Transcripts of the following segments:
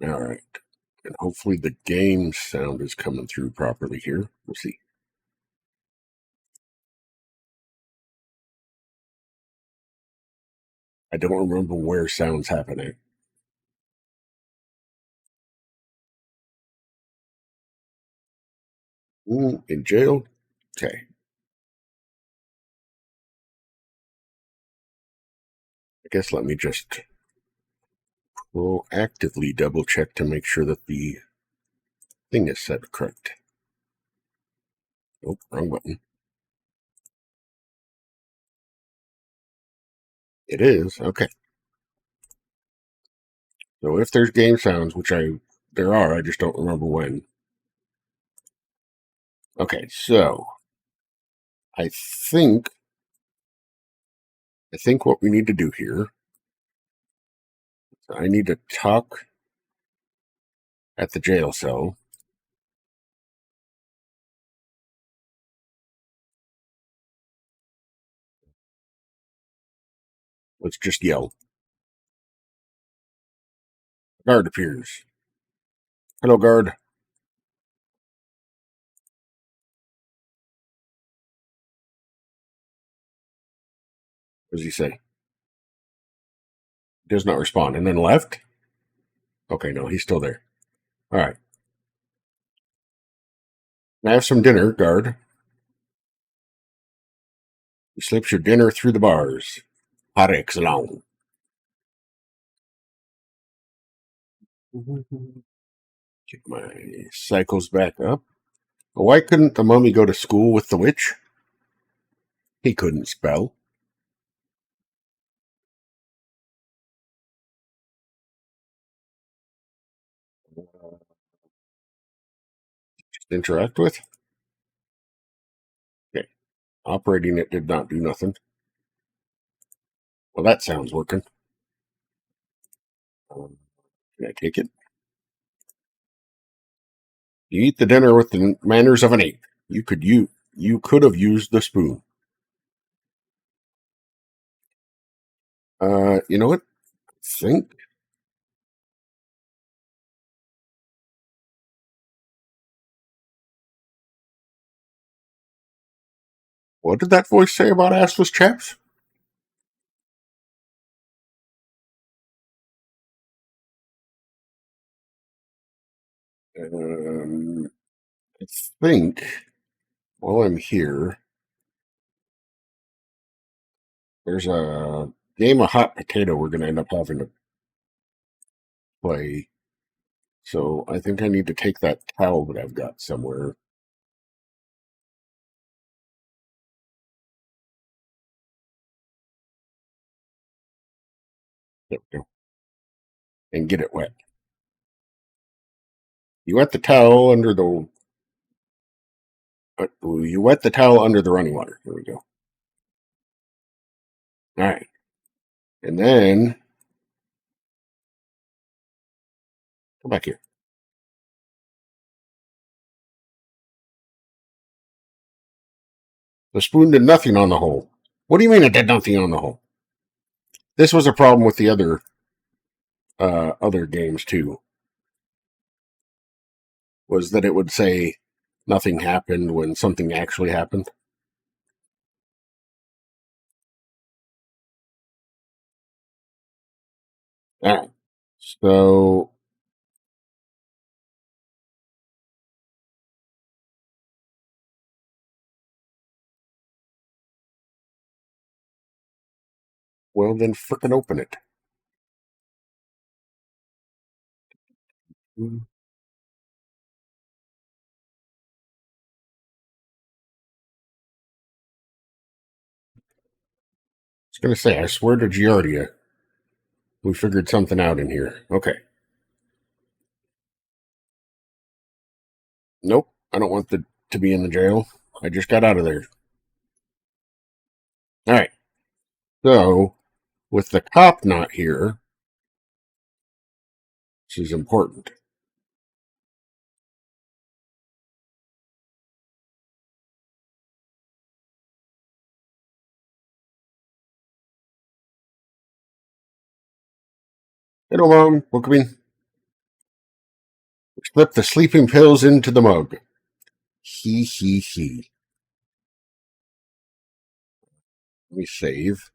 All right. And hopefully the game sound is coming through properly here. We'll see. I don't remember where sound's happening. In jail? Okay. I guess let me just proactively double check to make sure that the thing is set correct. Oh, wrong button. It is. Okay. So if there's game sounds, which there are, I just don't remember when. Okay, so I think what we need to do here, I need to talk at the jail cell. Let's just yell. Guard appears. Hello, guard. What does he say? Does not respond. And then left? Okay, no, he's still there. All right. Can I have some dinner, guard? He slips your dinner through the bars. Par excellence. Get my cycles back up. Why couldn't the mummy go to school with the witch? He couldn't spell. Just interact with? Okay. Operating it did not do nothing. Well, that sounds working. Can I take it? You eat the dinner with the manners of an ape. You could have used the spoon. You know what? I think what did that voice say about assless chaps? I think while I'm here, there's a game of hot potato we're going to end up having to play. So I think I need to take that towel that I've got somewhere. There we go. And get it wet. You wet the towel under the. You wet the towel under the running water. There we go. All right. And then come back here. The spoon did nothing on the hole. What do you mean it did nothing on the hole? This was a problem with the other games too. Was that it would say nothing happened when something actually happened. All right. So well then frickin' open it. I was gonna say, I swear to Giardia, we figured something out in here. Okay. Nope. I don't want to be in the jail. I just got out of there. All right. So with the cop not here, this is important. Hello, Mom. Welcome in. Slip the sleeping pills into the mug. He, he, he. Let me save.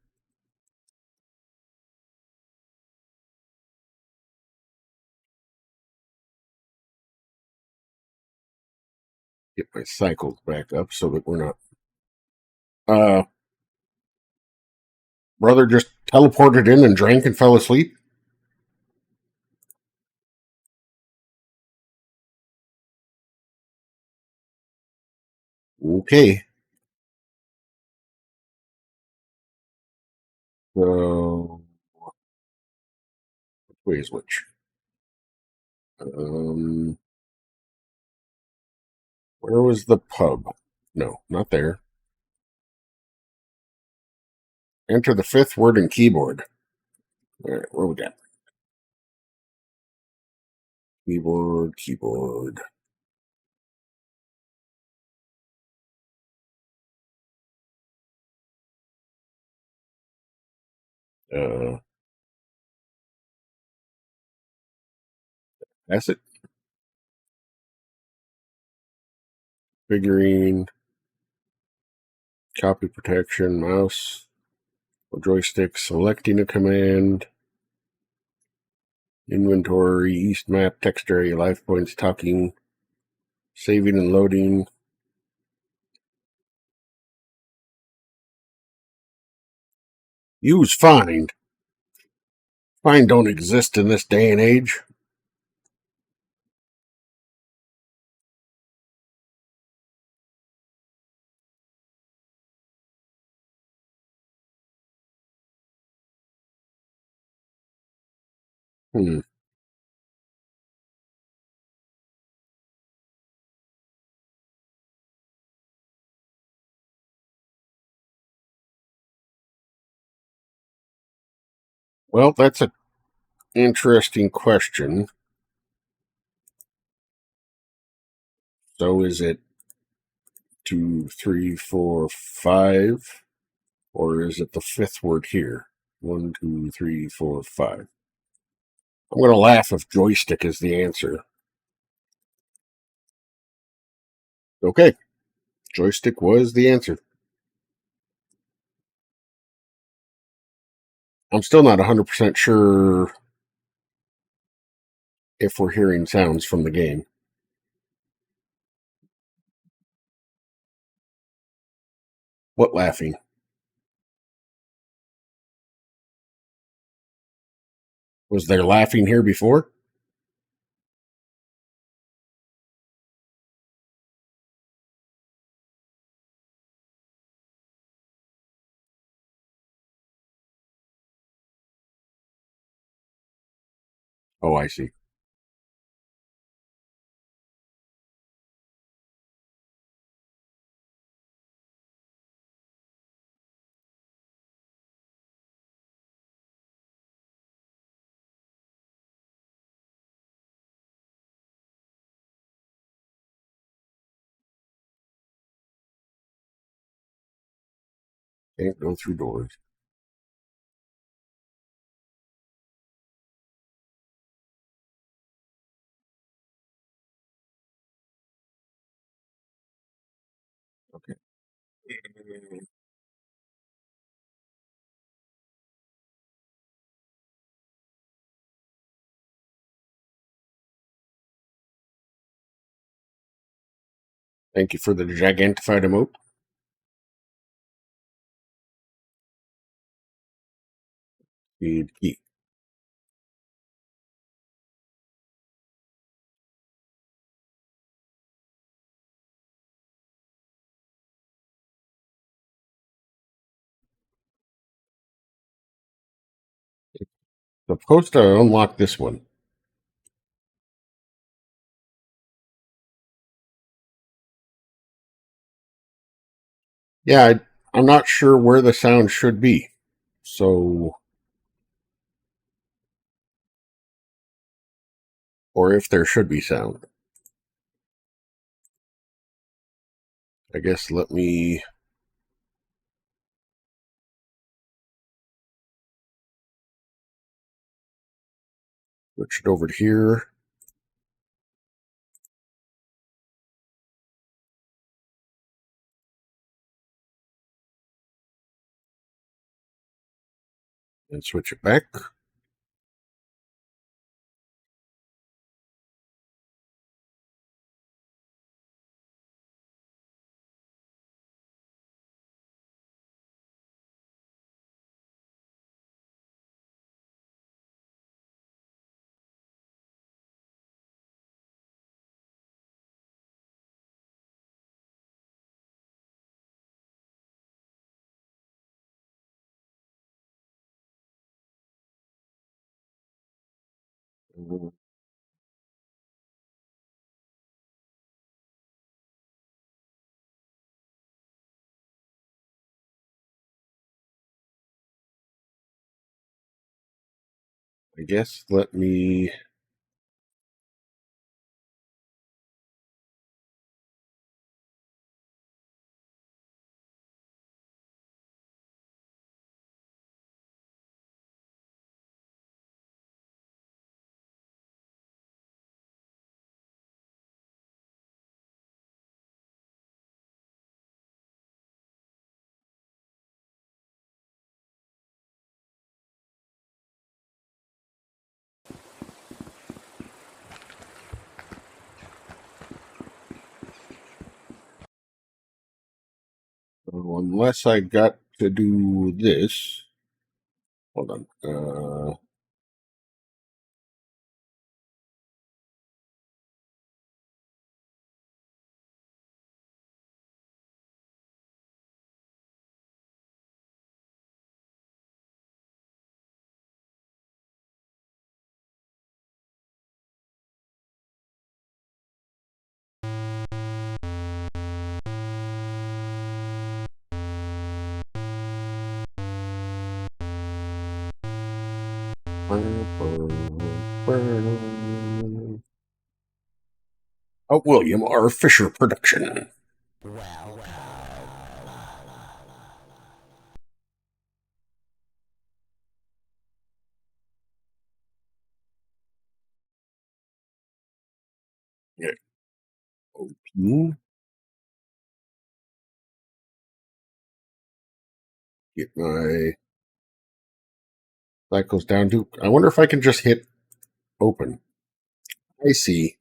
Get my cycles back up so that we're not. Brother just teleported in and drank and fell asleep. Okay. So, which way is which? Where was the pub? No, not there. Enter the fifth word in keyboard. All right, where we got? Keyboard, keyboard. Uh, that's it. Figurine, copy protection, mouse, joystick, selecting a command, inventory, east map, text area, life points, talking, saving and loading. Use find. Find don't exist in this day and age. Hmm. Well, that's an interesting question. So is it 2, 3, 4, 5? Or is it the fifth word here? 1, 2, 3, 4, 5. I'm going to laugh if joystick is the answer. Okay, joystick was the answer. I'm still not 100% sure if we're hearing sounds from the game. What laughing? Was there laughing here before? Oh, I see. Can't go through doors. Okay. Thank you for the gigantified emote. Speed key. Supposed to unlock this one. Yeah, I'm not sure where the sound should be. So, or if there should be sound. I guess let me switch it over to here. And switch it back. I guess let me... unless I got to do this. Hold on. A William R. Fisher production. Yeah. Open. Get my cycles down to... I wonder if I can just hit open. I see.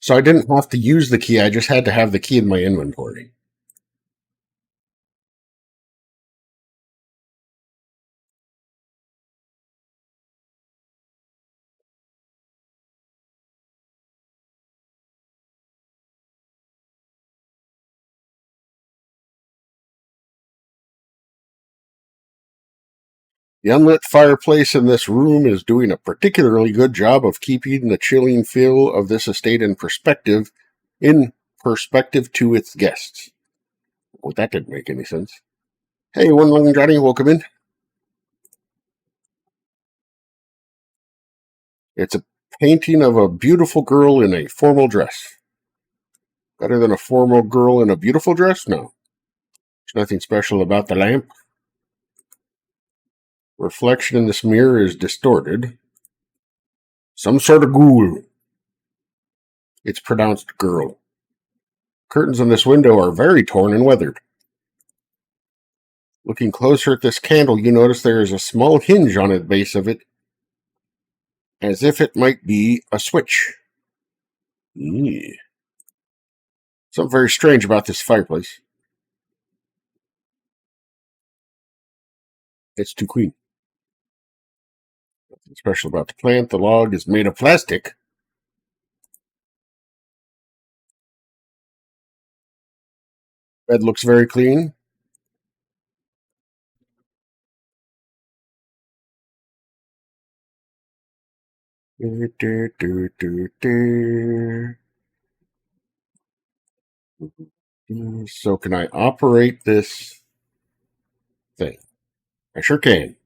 So I didn't have to use the key, I just had to have the key in my inventory. The unlit fireplace in this room is doing a particularly good job of keeping the chilling feel of this estate in perspective to its guests. Well, that didn't make any sense. Hey, One Lung Johnny, welcome in. It's a painting of a beautiful girl in a formal dress. Better than a formal girl in a beautiful dress? No. There's nothing special about the lamp. Reflection in this mirror is distorted. Some sort of ghoul. It's pronounced girl. Curtains on this window are very torn and weathered. Looking closer at this candle, you notice there is a small hinge on the base of it, as if it might be a switch. Something very strange about this fireplace. It's too clean. Nothing special about the plant. The log is made of plastic. Bed looks very clean. So can I operate this thing? I sure can.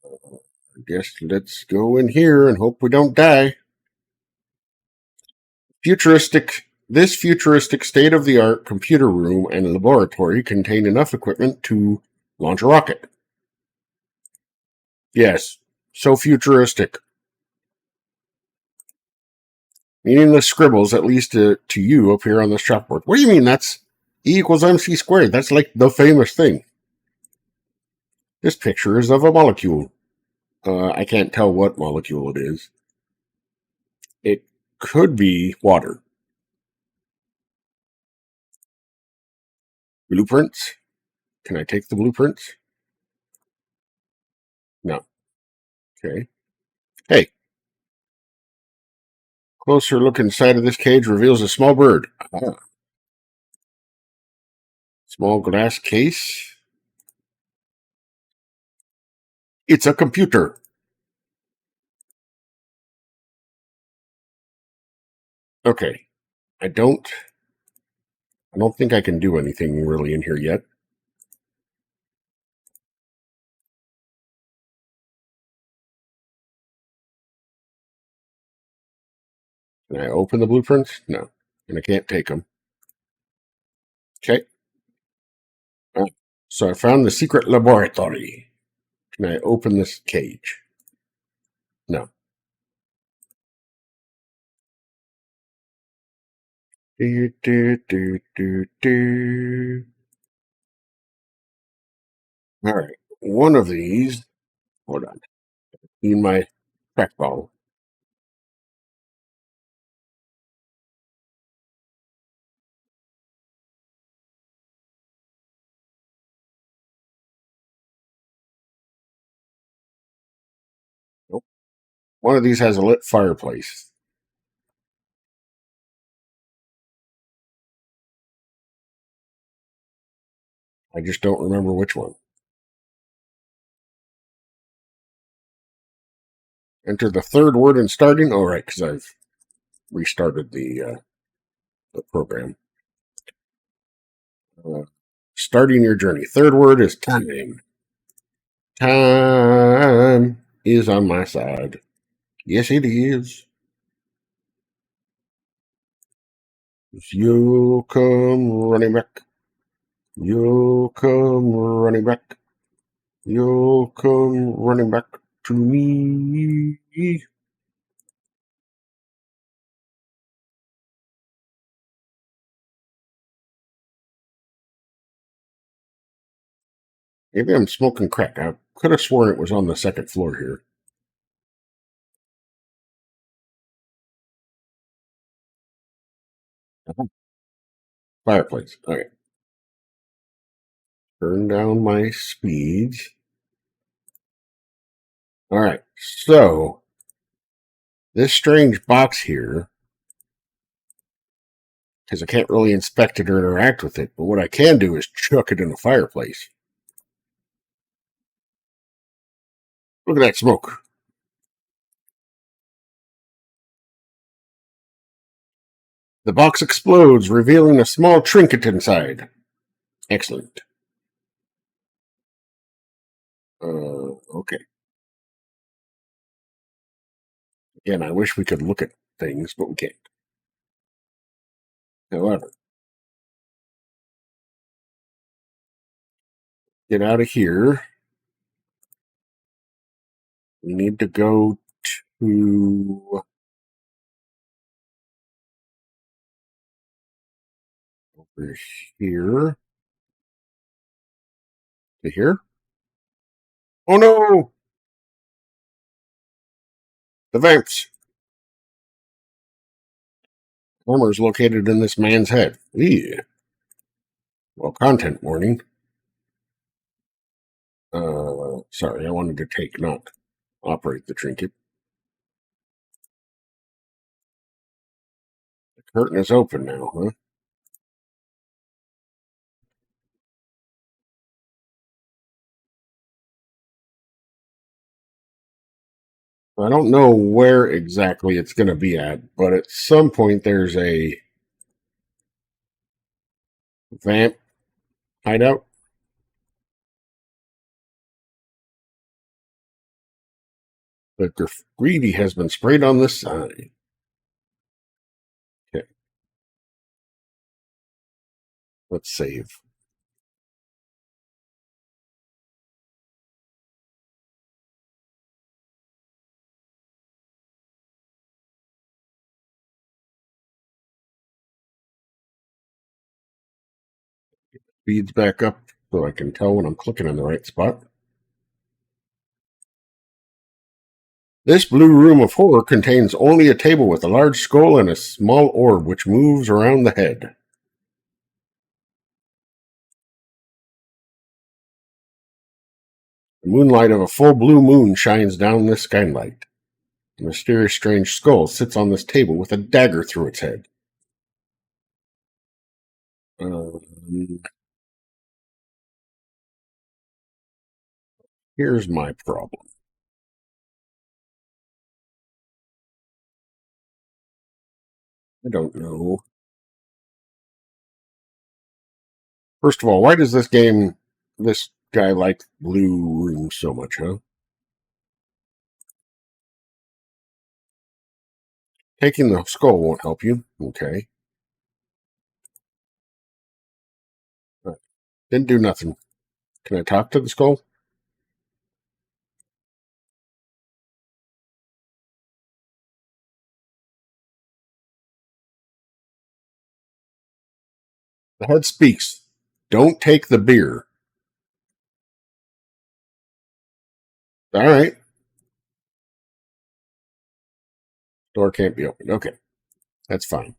I guess let's go in here and hope we don't die. This futuristic state-of-the-art computer room and laboratory contain enough equipment to launch a rocket. Yes, so futuristic. Meaningless scribbles, at least to you, appear on the chalkboard. What do you mean that's E equals MC squared? That's like the famous thing. This picture is of a molecule. I can't tell what molecule it is. It could be water. Blueprints? Can I take the blueprints? No. Okay. Hey, closer look inside of this cage reveals a small bird. Ah, small glass case. It's a computer. Okay. I don't think I can do anything really in here yet. Can I open the blueprints? No. And I can't take them. Okay. So I found the secret laboratory. Can I open this cage? No. Do, do, do, do, do. All right. One of these. Hold on. In my HerrBawl. Nope. One of these has a lit fireplace. I just don't remember which one. Enter the third word in starting. Oh, right, because I've restarted the program. Uh, Starting your journey. Third word is time. Time is on my side. Yes, it is. You come running back. You come running back. You come running back to me. Maybe I'm smoking crack. I could have sworn it was on the second floor here. Fireplace. Okay. Turn down my speeds. All right. So this strange box here, because I can't really inspect it or interact with it, but what I can do is chuck it in the fireplace. Look at that smoke. The box explodes, revealing a small trinket inside. Excellent. Okay. Again, I wish we could look at things, but we can't. However, get out of here. We need to go to over here to here. Oh no! The vents. Armor is located in this man's head. Ew. Well, content warning. Sorry, I wanted to take, not operate the trinket. The curtain is open now, huh? I don't know where exactly it's going to be at, but at some point there's a vamp hideout. The graffiti has been sprayed on this side. Okay, let's save. Speeds back up so I can tell when I'm clicking in the right spot. This blue room of horror contains only a table with a large skull and a small orb which moves around the head. The moonlight of a full blue moon shines down this skylight. A mysterious, strange skull sits on this table with a dagger through its head. Here's my problem. I don't know. First of all, why does this guy like blue rooms so much, huh? Taking the skull won't help you. Okay. Didn't do nothing. Can I talk to the skull? The head speaks. Don't take the beer. All right. Door can't be opened. Okay. That's fine.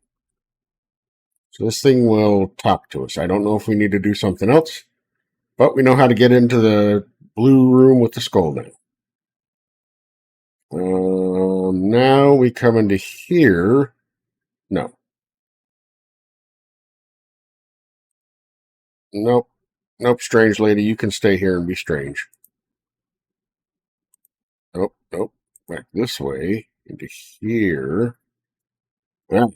So this thing will talk to us. I don't know if we need to do something else, but we know how to get into the blue room with the skull now. Now we come into here. No. Nope. Nope, strange lady. You can stay here and be strange. Nope, nope. Back this way into here. Well,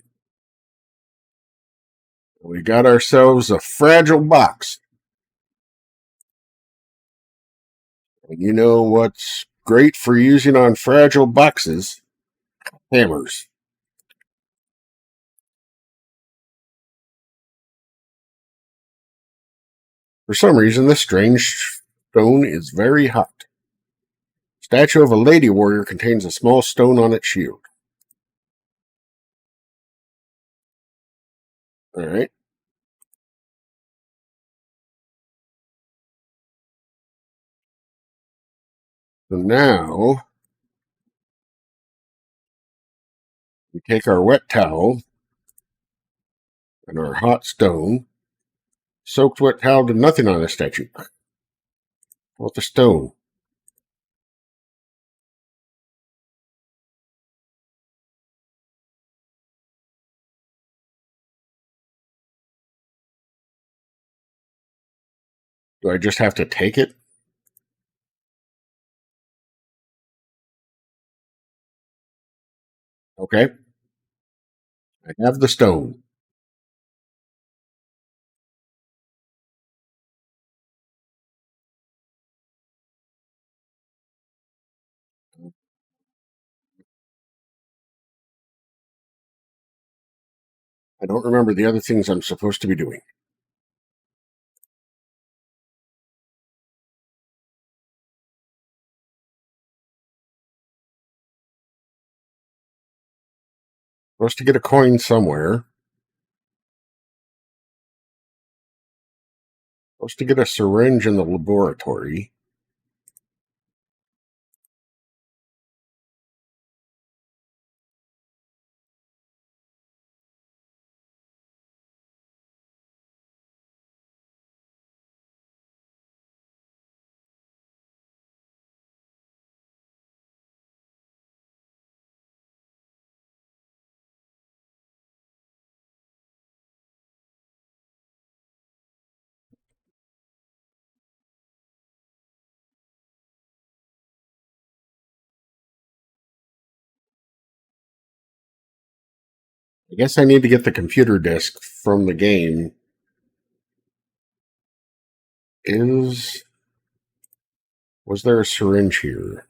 we got ourselves a fragile box. And you know what's great for using on fragile boxes? Hammers. For some reason, this strange stone is very hot. Statue of a lady warrior contains a small stone on its shield. All right. So now we take our wet towel and our hot stone. Soaked wet towel did nothing on the statue. What the stone? Do I just have to take it? Okay. I have the stone. I don't remember the other things I'm supposed to be doing. Supposed to get a coin somewhere. Supposed to get a syringe in the laboratory. I guess I need to get the computer disk from the game. Was there a syringe here?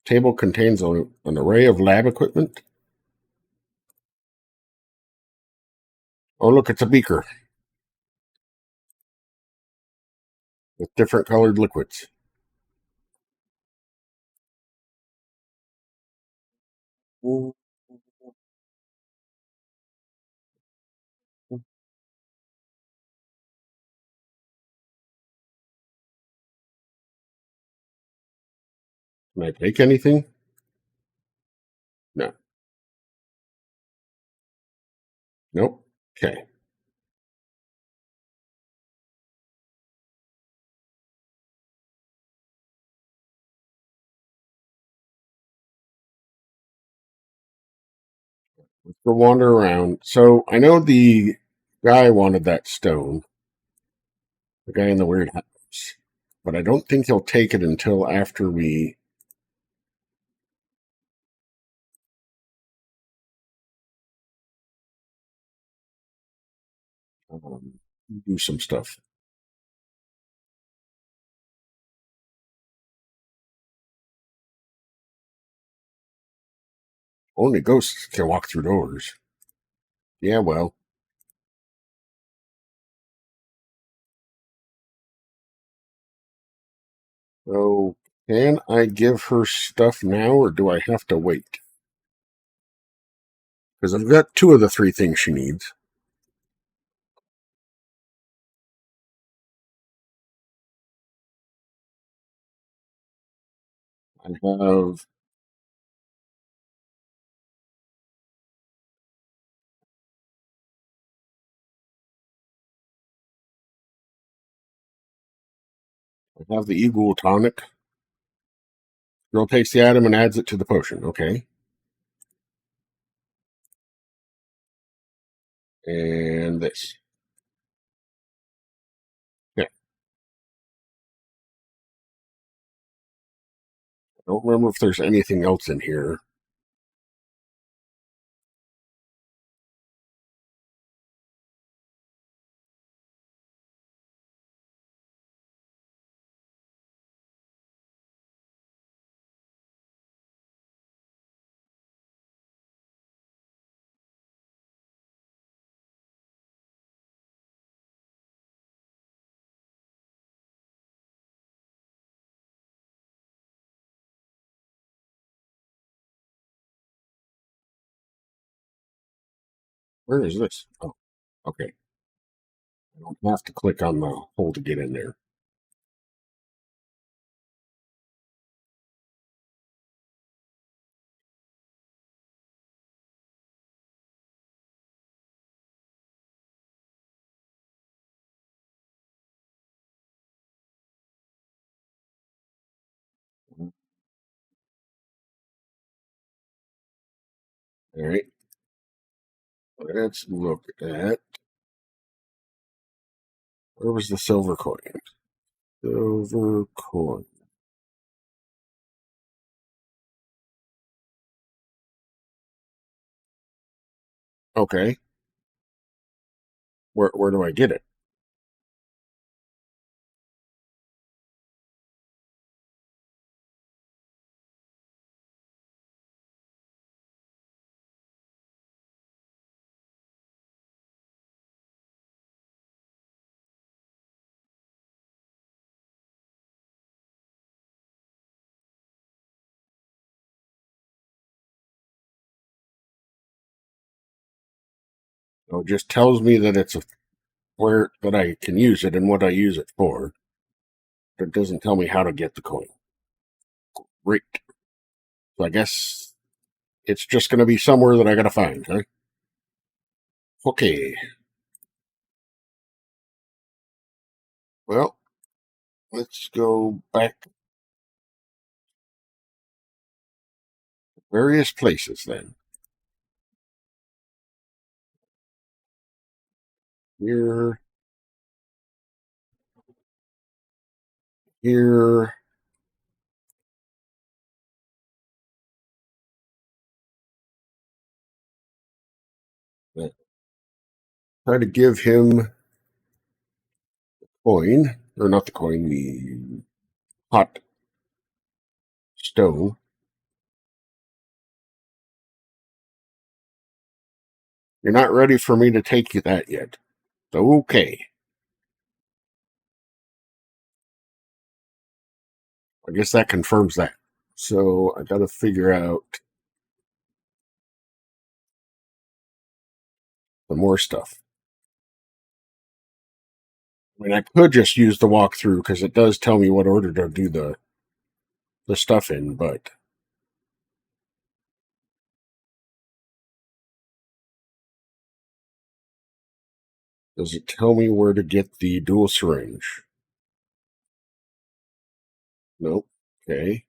Table contains an array of lab equipment. Oh, look, it's a beaker with different colored liquids. Can I take anything? No. Nope. Okay. Let's go wander around. So I know the guy wanted that stone, the guy in the weird house, but I don't think he'll take it until after we um, do some stuff. Only ghosts can walk through doors. Yeah, well. So can I give her stuff now, or do I have to wait? Because I've got two of the three things she needs. I have the Eagle tonic. Girl takes the item and adds it to the potion. Okay. And this. Yeah. I don't remember if there's anything else in here. Where is this? Oh, okay. I don't have to click on the hole to get in there. All right. Let's look at where was the silver coin? Silver coin. Okay. Where do I get it? Oh, it just tells me that it's a where that I can use it and what I use it for. But it doesn't tell me how to get the coin. Great. So I guess it's just going to be somewhere that I got to find, huh? Okay. Well, let's go back to various places then. Here, here. Try to give him coin, or not the coin, the hot stone. You're not ready for me to take you that yet. So, okay. I guess that confirms that. So I got to figure out some more stuff. I mean, I could just use the walkthrough because it does tell me what order to do the stuff in, but Does it tell me where to get the dual syringe? Nope. Okay.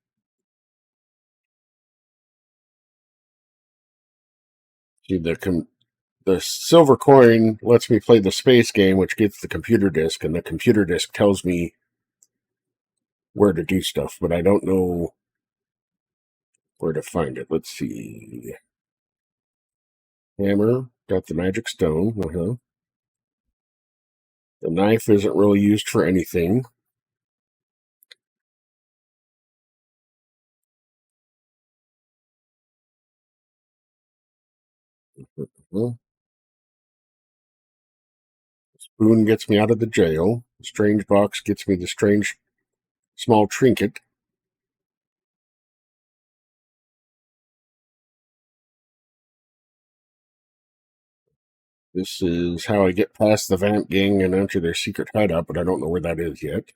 See, the silver coin lets me play the space game, which gets the computer disk, and the computer disk tells me where to do stuff, but I don't know where to find it. Let's see. Hammer, got the magic stone. The knife isn't really used for anything. Spoon gets me out of the jail. The strange box gets me the strange small trinket. This is how I get past the vamp gang and enter their secret hideout, but I don't know where that is yet.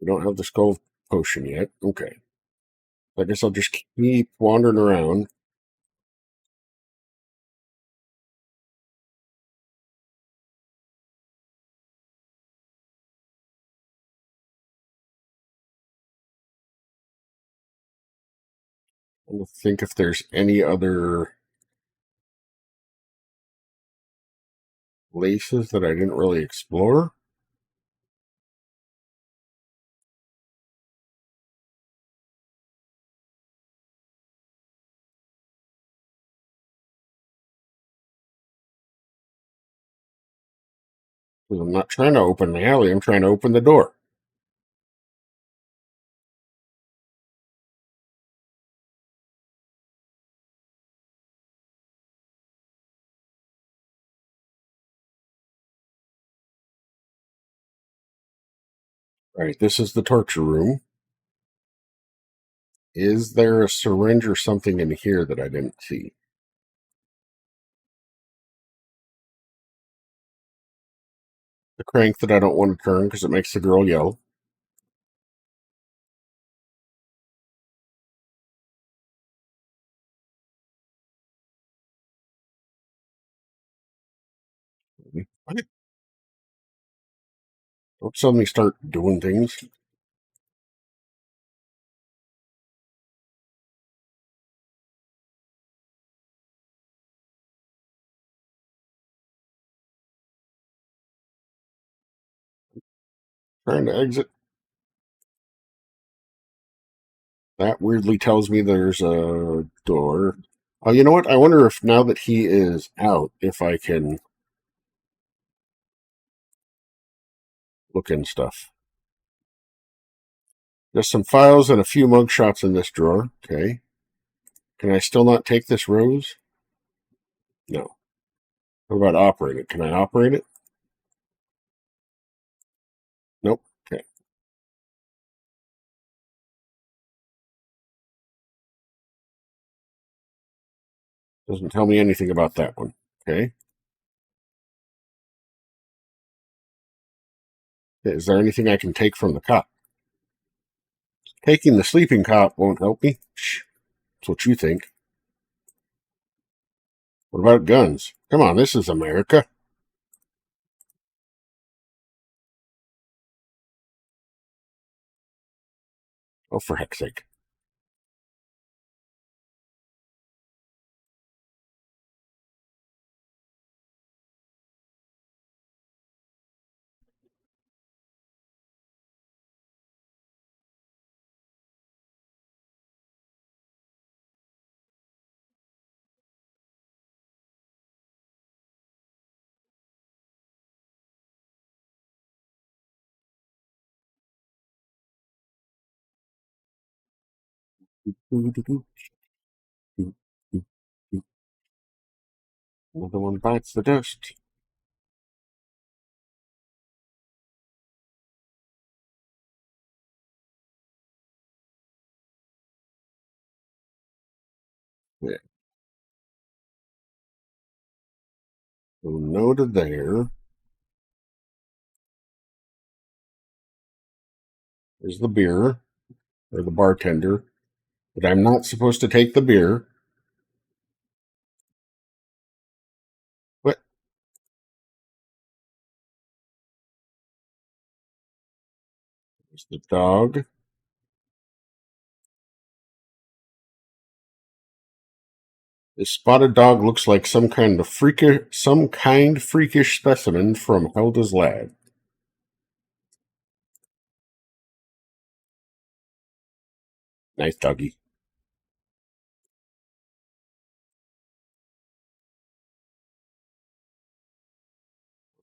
We don't have the skull potion yet. Okay. I guess I'll just keep wandering around. I'm going to think if there's any other places that I didn't really explore. I'm not trying to open the alley, I'm trying to open the door. Right, this is the torture room. Is there a syringe or something in here that I didn't see? The crank that I don't want to turn because it makes the girl yell. What? Don't suddenly start doing things. Trying to exit. That weirdly tells me there's a door. Oh, you know what? I wonder if now that he is out, if I can look in stuff. There's some files and a few mugshots in this drawer. Okay. Can I still not take this rose? No. What about operate it? Can I operate it? Nope. Okay. Doesn't tell me anything about that one. Okay. Is there anything I can take from the cop? Taking the sleeping cop won't help me. Shh. That's what you think. What about guns? Come on, this is America. Oh, for heck's sake. Another one bites the dust. Yeah. So no to there. There's the beer, or the bartender. But I'm not supposed to take the beer. What? The dog. This spotted dog looks like some kind freakish specimen from Helda's lab. Nice doggy.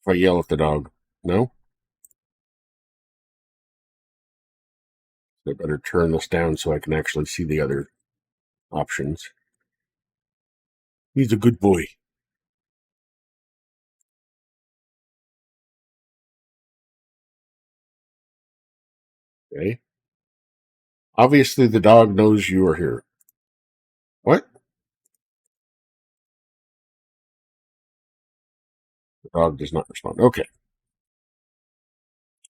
If I yell at the dog, no? I better turn this down so I can actually see the other options. He's a good boy. Okay. Obviously, the dog knows you are here. What? The dog does not respond. Okay.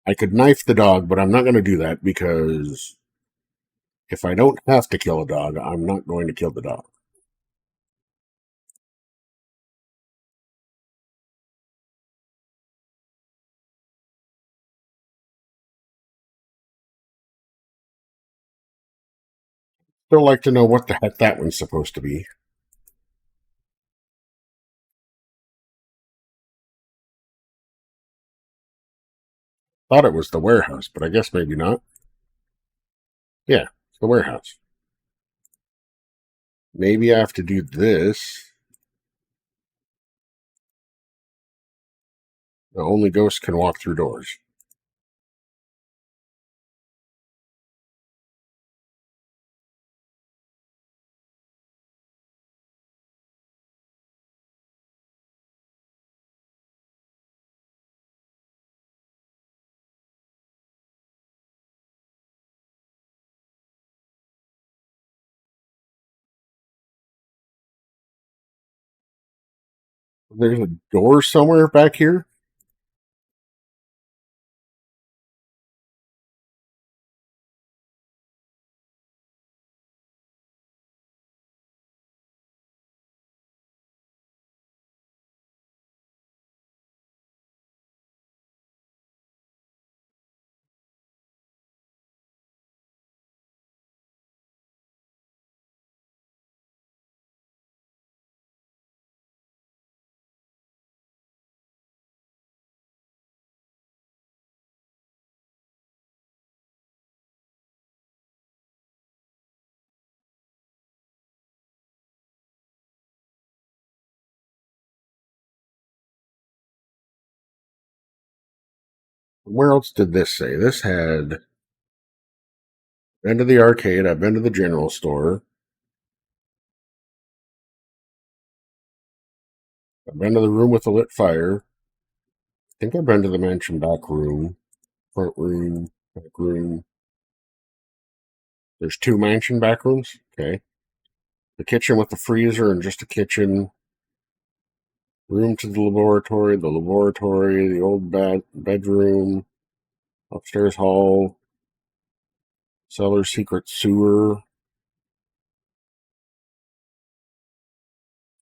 I could knife the dog, but I'm not going to do that because if I don't have to kill a dog, I'm not going to kill the dog. Still like to know what the heck that one's supposed to be. Thought it was the warehouse, but I guess maybe not. Yeah, it's the warehouse. Maybe I have to do this. The only ghosts can walk through doors. There's a door somewhere back here. Where else did this say? This had been to the arcade. I've been to the general store. I've been to the room with the lit fire. I think I've been to the mansion back room, front room, back room. There's two mansion back rooms. Okay. The kitchen with the freezer and just a kitchen. Room to the laboratory, the old bedroom, upstairs hall, cellar secret sewer.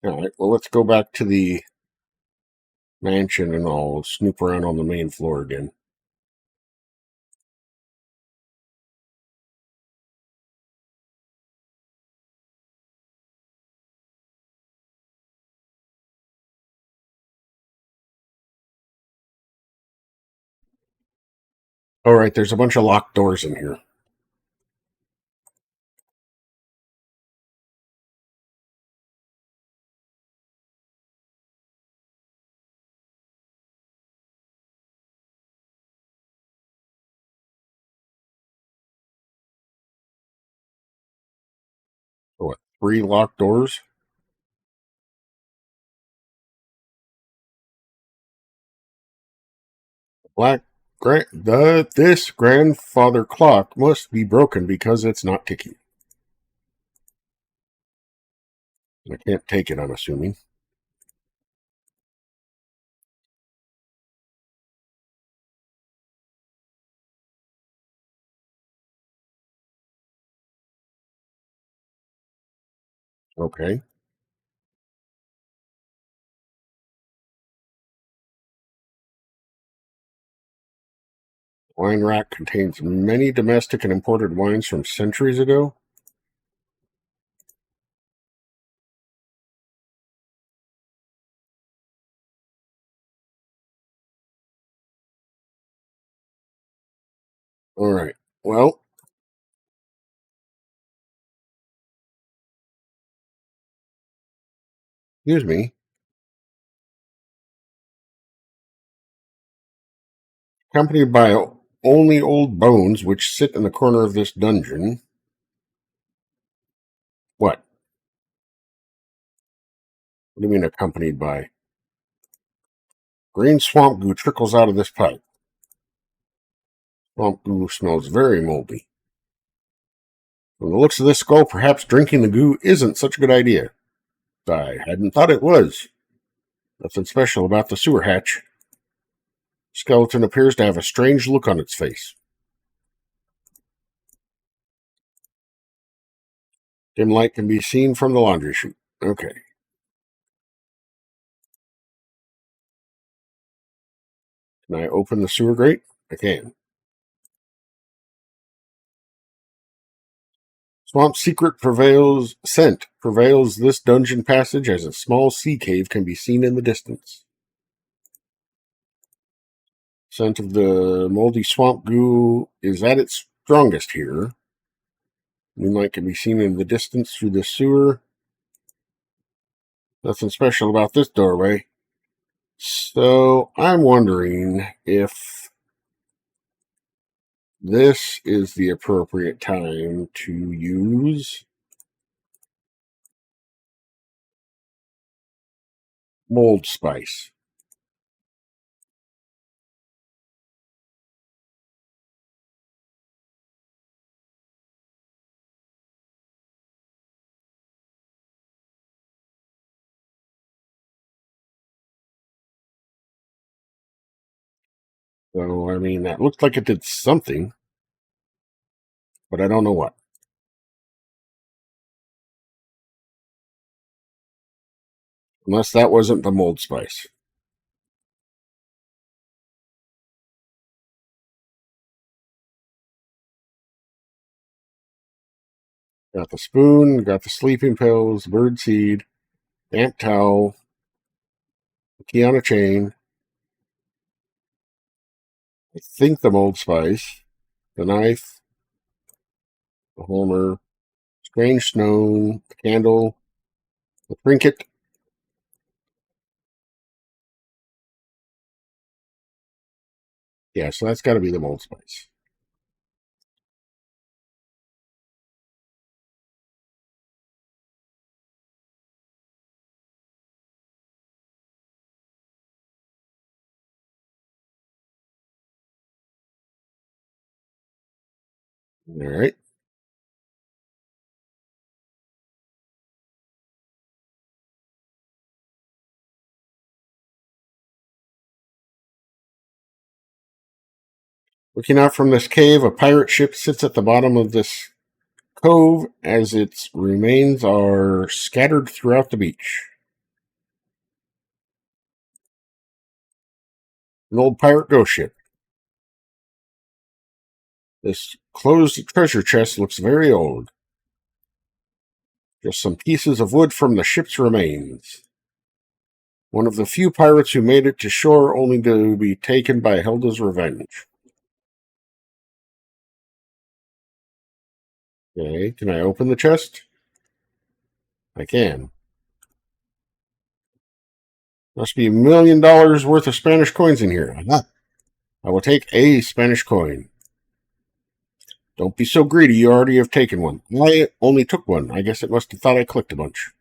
All right, well, let's go back to the mansion and I'll snoop around on the main floor again. All right, there's a bunch of locked doors in here. What, three locked doors? This grandfather clock must be broken because it's not ticking. I can't take it, I'm assuming. Okay. Wine rack contains many domestic and imported wines from centuries ago. All right. Well, excuse me. Accompanied by only old bones which sit in the corner of this dungeon. What? What do you mean accompanied by? Green swamp goo trickles out of this pipe. Swamp goo smells very moldy. From the looks of this skull, perhaps drinking the goo isn't such a good idea. I hadn't thought it was. Nothing special about the sewer hatch. Skeleton appears to have a strange look on its face. Dim light can be seen from the laundry chute. Okay. Can I open the sewer grate? I can. Swamp scent prevails this dungeon passage as a small sea cave can be seen in the distance. Scent of the moldy swamp goo is at its strongest here. Moonlight can be seen in the distance through the sewer. Nothing special about this doorway. So I'm wondering if this is the appropriate time to use mold spice. So, I mean, that looked like it did something, but I don't know what. Unless that wasn't the mold spice. Got the spoon, got the sleeping pills, bird seed, damp towel, key on a chain. I think the mold spice, the knife, the Homer, strange stone, the candle, the trinket. Yeah, so that's got to be the mold spice. All right. Looking out from this cave, a pirate ship sits at the bottom of this cove as its remains are scattered throughout the beach. An old pirate ghost ship. This closed treasure chest looks very old. Just some pieces of wood from the ship's remains. One of the few pirates who made it to shore only to be taken by Helda's revenge. Okay, can I open the chest? I can. Must be $1,000,000 worth of Spanish coins in here. I will take a Spanish coin. Don't be so greedy, you already have taken one. I only took one. I guess it must have thought I clicked a bunch.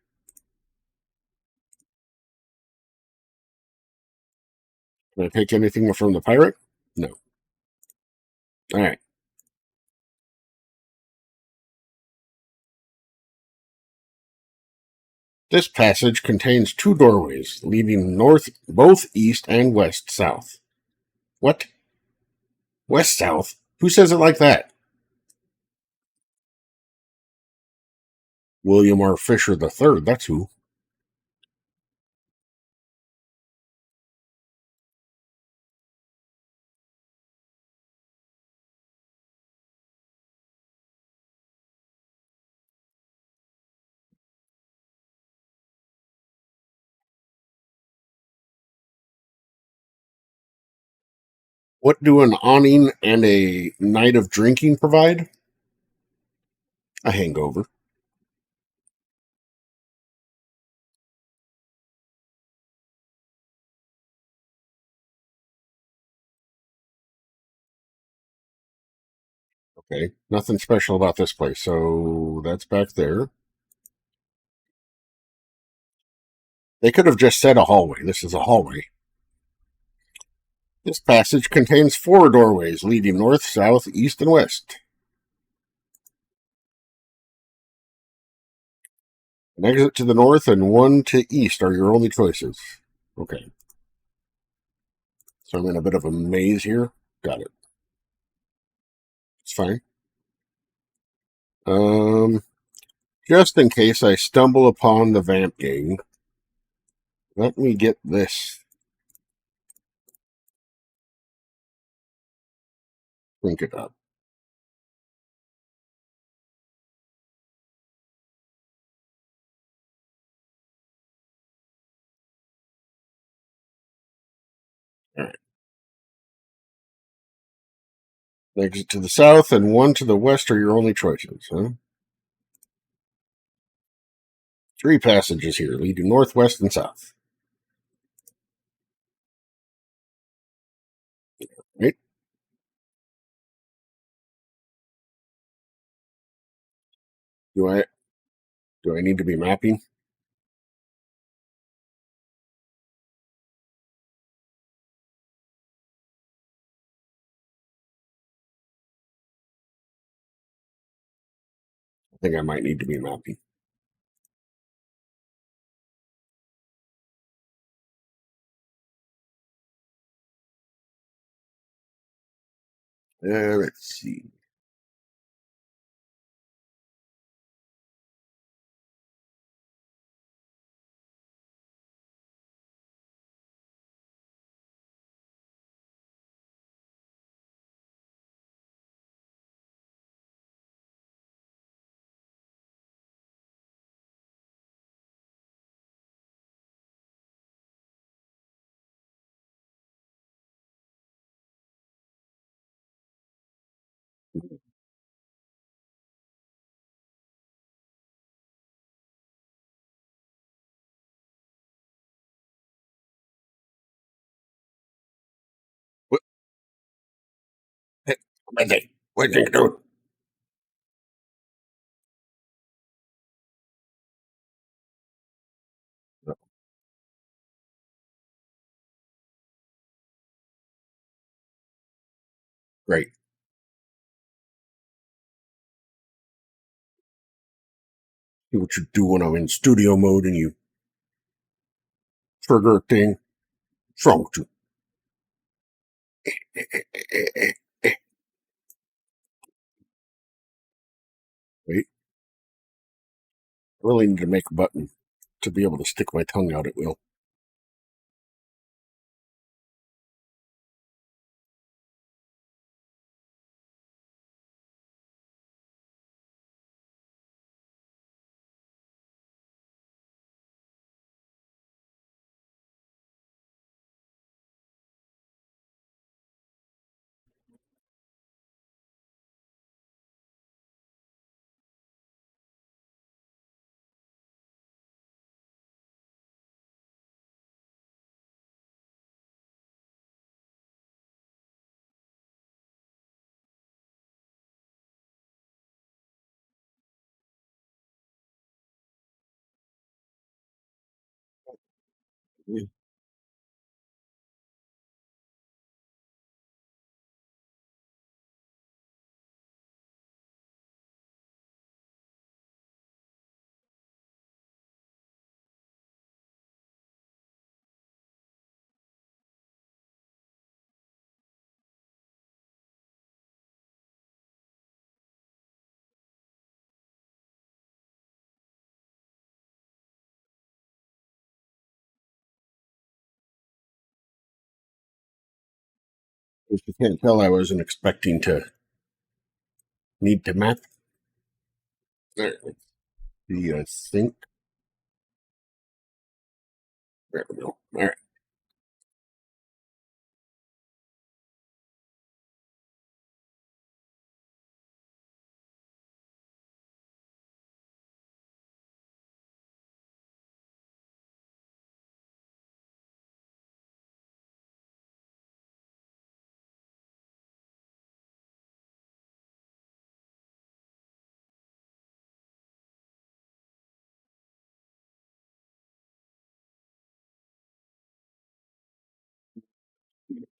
Can I take anything from the pirate? No. Alright. This passage contains two doorways, leading north, both east and west south. What? West south? Who says it like that? William R. Fisher III, that's who. What do an awning and a night of drinking provide? A hangover. Okay, nothing special about this place. So that's back there. They could have just said a hallway. This is a hallway. This passage contains 4 doorways leading north, south, east, and west. An exit to the north and one to east are your only choices. Okay. So I'm in a bit of a maze here. Got it. It's fine. Um, just in case I stumble upon the vamp gang, let me get this trinket up. All right. An exit to the south and one to the west are your only choices, huh? 3 passages here leading north, west, and south. Right? Do I do I need to be mapping? I think I might need to be mapping. Let's see. What? Hey, what are you doing? Great. See what you do when I'm in studio mode and you trigger a thing. What's wrong with you? Wait, I really need to make a button to be able to stick my tongue out at will. If you can't tell, I wasn't expecting to need to map. There, let's see, I think. There we go. All right.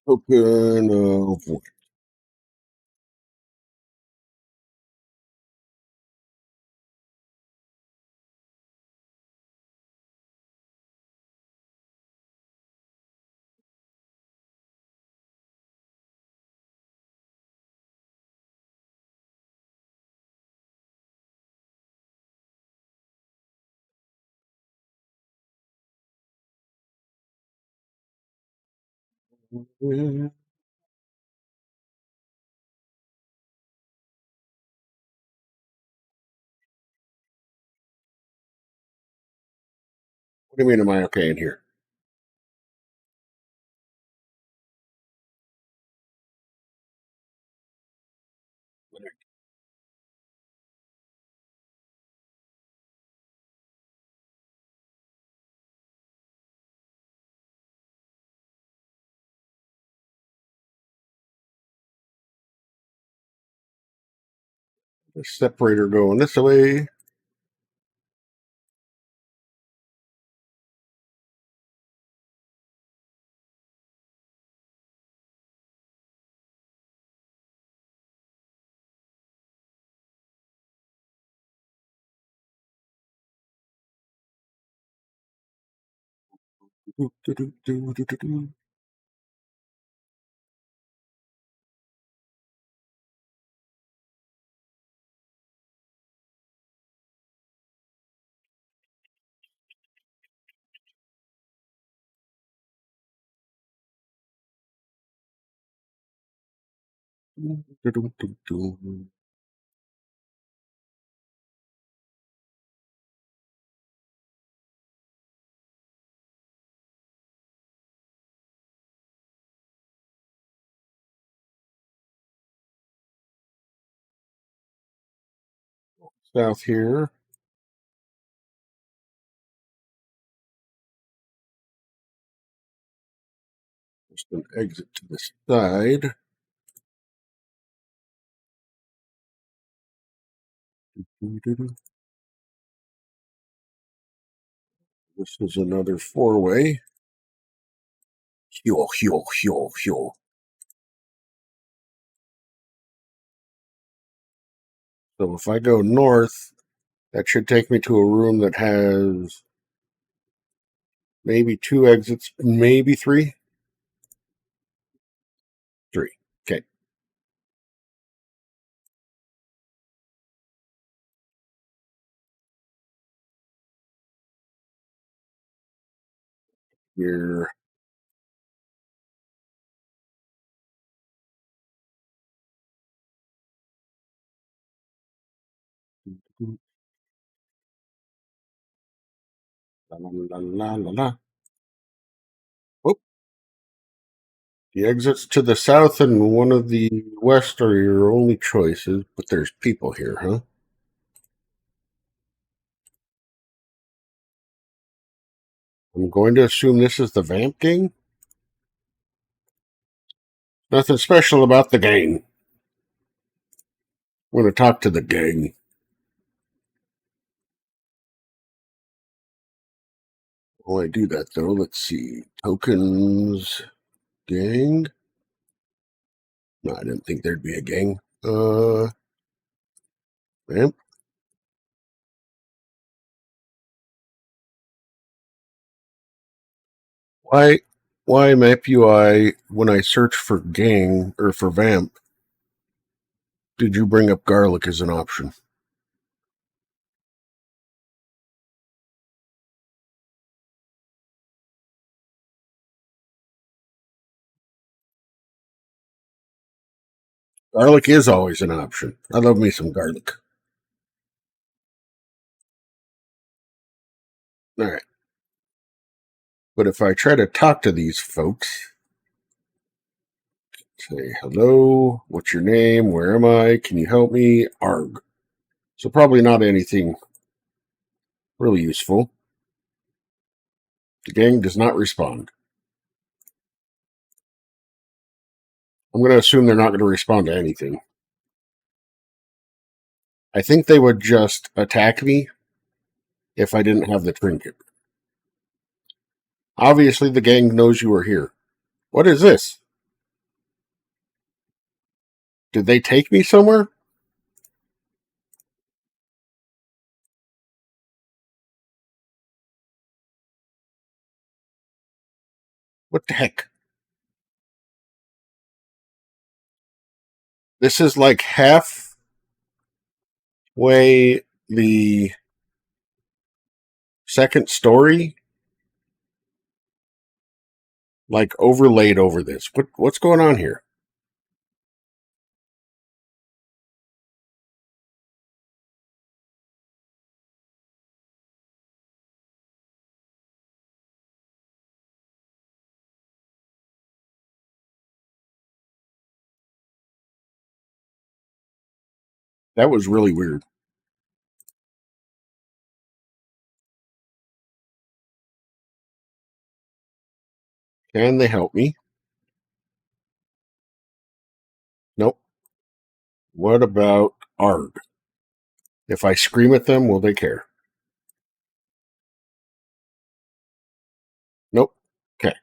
Token of what? What do you mean, am I okay in here? The separator going this way. South here. Just an exit to the side. This is another four-way. Heal, heal, heal, heal. So if I go north, that should take me to a room that has maybe two exits, maybe three. Three. Okay. Here. La, la, la, la, la, la. Oh, the exits to the south and one of the west are your only choices, but there's people here, huh? I'm going to assume this is the vamp gang. Nothing special about the gang. I'm going to talk to the gang. While I do that, though, let's see. Tokens, gang. No, I didn't think there'd be a gang. Vamp. Why, why map UI when I search for gang or for vamp? Did you bring up garlic as an option? Garlic is always an option. I love me some garlic. All right. But if I try to talk to these folks, say, hello, what's your name? Where am I? Can you help me? Arg. So probably not anything really useful. The gang does not respond. I'm going to assume they're not going to respond to anything. I think they would just attack me if I didn't have the trinket. Obviously, the gang knows you are here. What is this? Did they take me somewhere? What the heck? This is like halfway the second story, like overlaid over this. What's going on here? That was really weird. Can they help me? Nope. What about ARG? If I scream at them, will they care? Nope. Okay.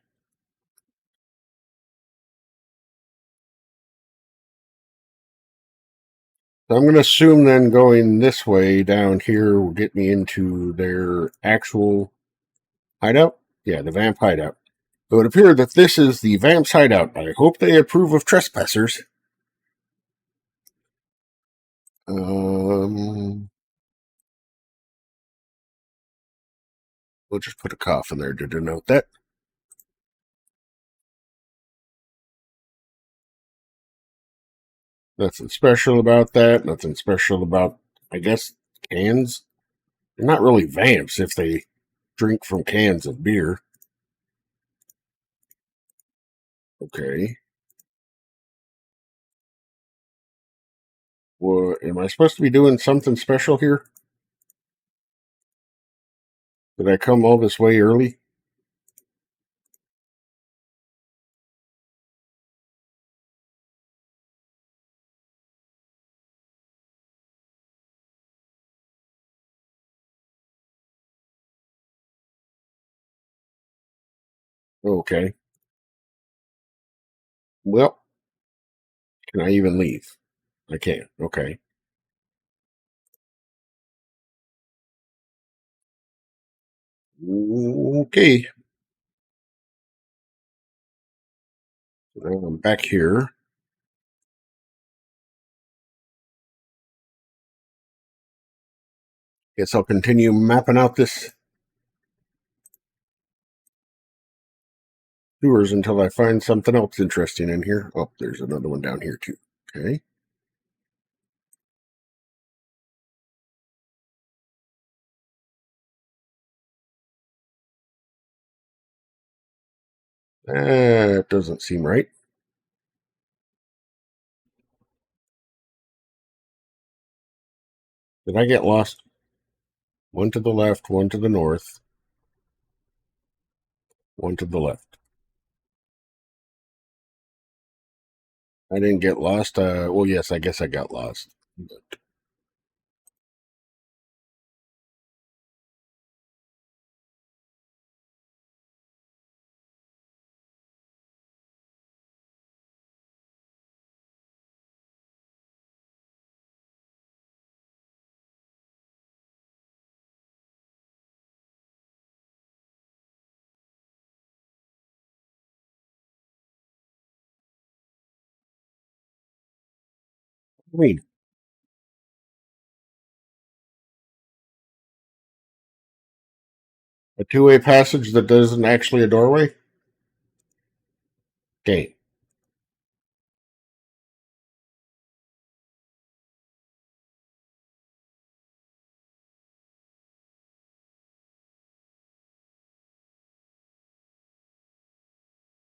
So I'm going to assume then going this way down here will get me into their actual hideout. Yeah, the vamp hideout. It would appear that this is the vamp's hideout. I hope they approve of trespassers. We'll just put a cough in there to denote that. Nothing special about that. Nothing special about, I guess, cans. They're not really vamps if they drink from cans of beer. Okay. Well, am I supposed to be doing something special here? Did I come all this way early? Okay. Well, can I even leave? I can't. Okay. Okay. Now I'm back here. Guess I'll continue mapping out this sewers until I find something else interesting in here. Oh, there's another one down here too. Okay. That doesn't seem right. Did I get lost? One to the left, one to the north, one to the left. I didn't get lost. Well, yes, I guess I got lost. But I mean, a two-way passage that isn't actually a doorway? Okay.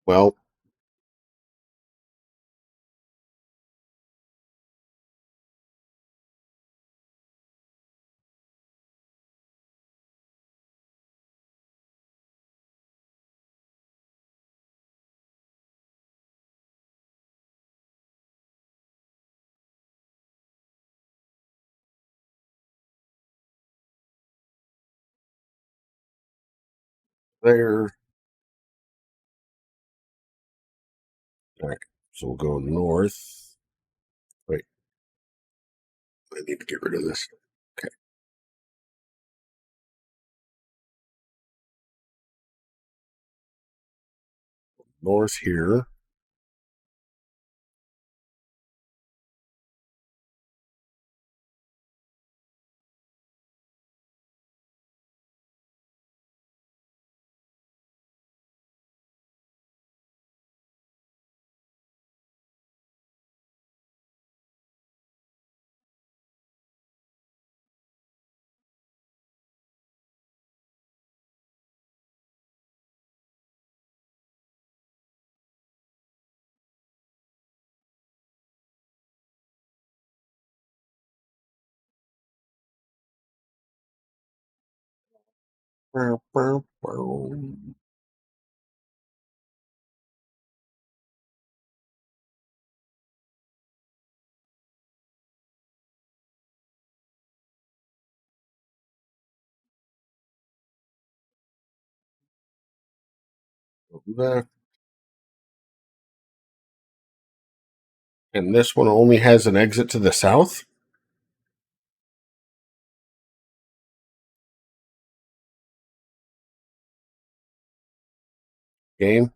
Well, there. All right. So we'll go north. I need to get rid of this. Okay. North here. Left. And this one only has an exit to the south? Game?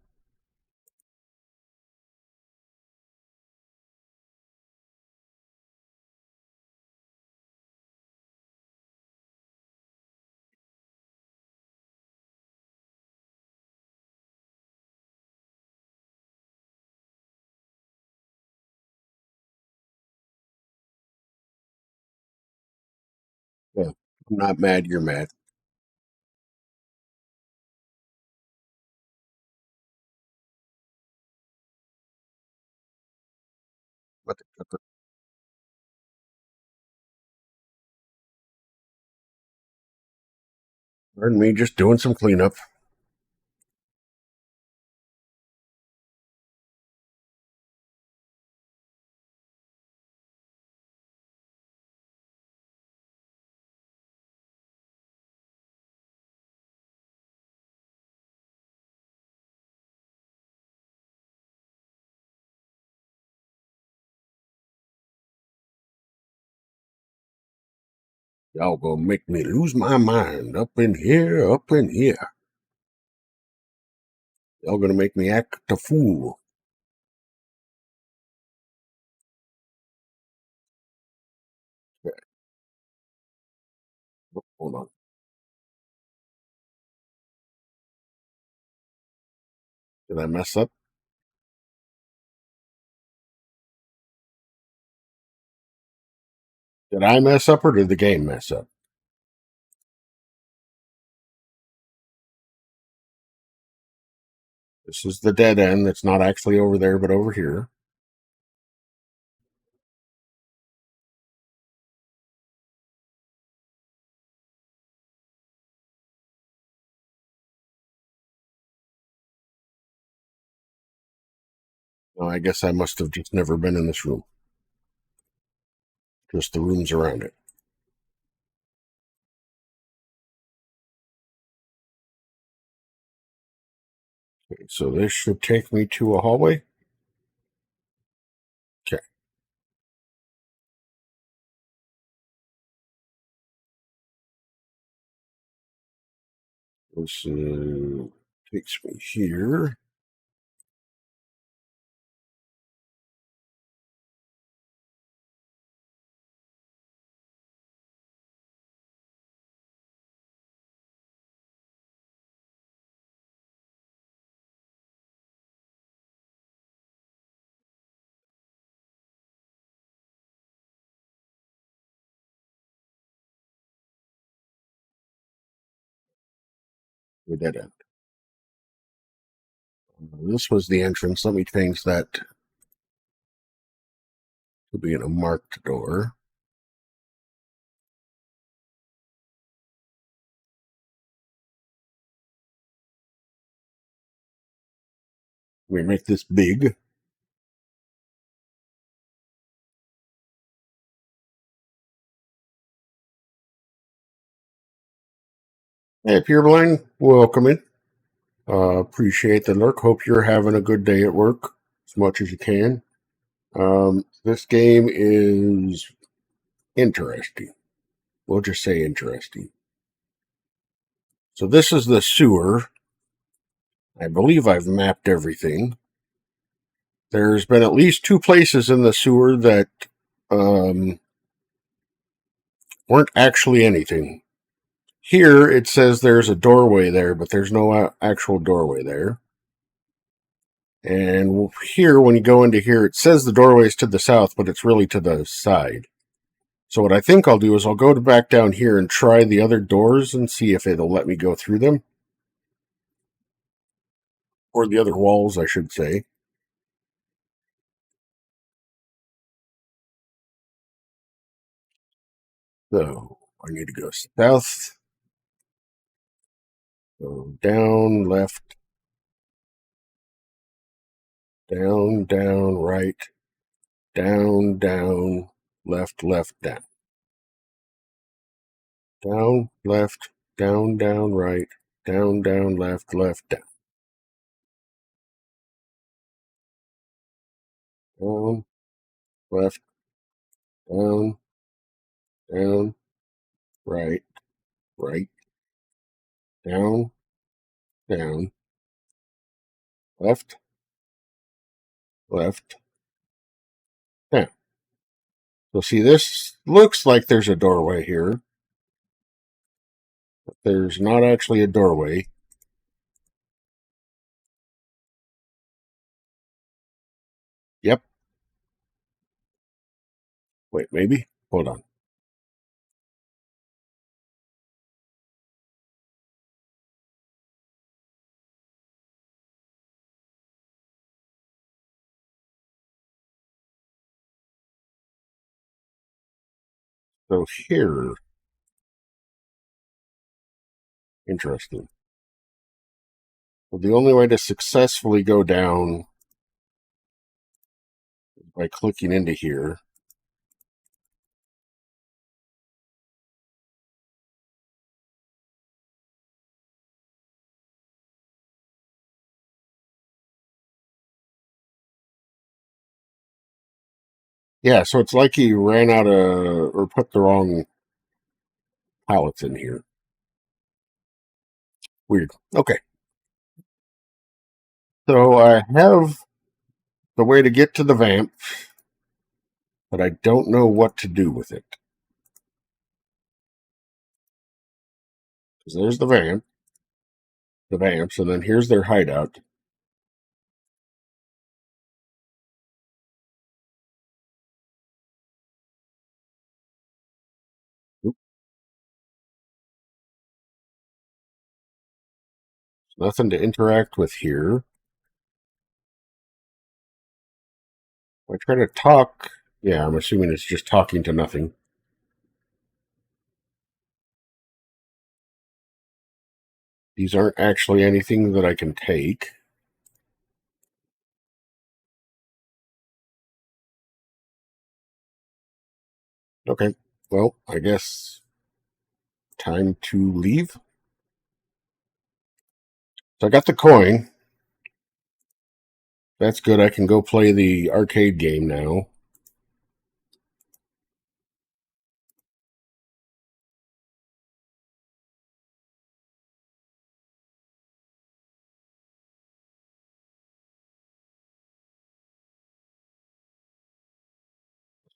Yeah. I'm not mad, you're mad. What the- Pardon me, just doing some cleanup. Y'all gonna make me lose my mind up in here, up in here. Y'all gonna make me act a fool. Okay, hold on. Did I mess up? Did I mess up or did the game mess up? This is the dead end. It's not actually over there, but over here. Well, I guess I must have just never been in this room. Just the rooms around it. Okay, so this should take me to a hallway. Okay. This takes me here. The dead end. This was the entrance. Let me change that to be in a marked door. We make this big. Hey, Pureblind, welcome in. Appreciate the lurk. Hope you're having a good day at work as much as you can. This game is Interesting. We'll just say interesting. So this is the sewer. I believe I've mapped everything. There's been at least 2 places in the sewer that weren't actually anything. Here it says there's a doorway there, but there's no actual doorway there. And here, when you go into here, it says the doorway is to the south, but it's really to the side. So what I think I'll do is I'll go back down here and try the other doors and see if it'll let me go through them. Or the other walls, I should say. So I need to go south, go down, left, down, down, right, down, down, left, left, down. Down, left, down, down, right, down, down, left, left, down. Down, left, down, down, right, right, down, down, left, left, down. So see, this looks like there's a doorway here, but there's not actually a doorway. Yep. Wait, maybe? Hold on. So here, interesting. Well, the only way to successfully go down is by clicking into here. Yeah, so it's like he ran out of, or put the wrong pallets in here. Weird. Okay. So I have the way to get to the vamp, but I don't know what to do with it. Because there's the vamps, and then here's their hideout. Oop, nothing to interact with here. I try to talk. Yeah, I'm assuming it's just talking to nothing. These aren't actually anything that I can take. Okay, well, I guess time to leave. So I got the coin. That's good. I can go play the arcade game now.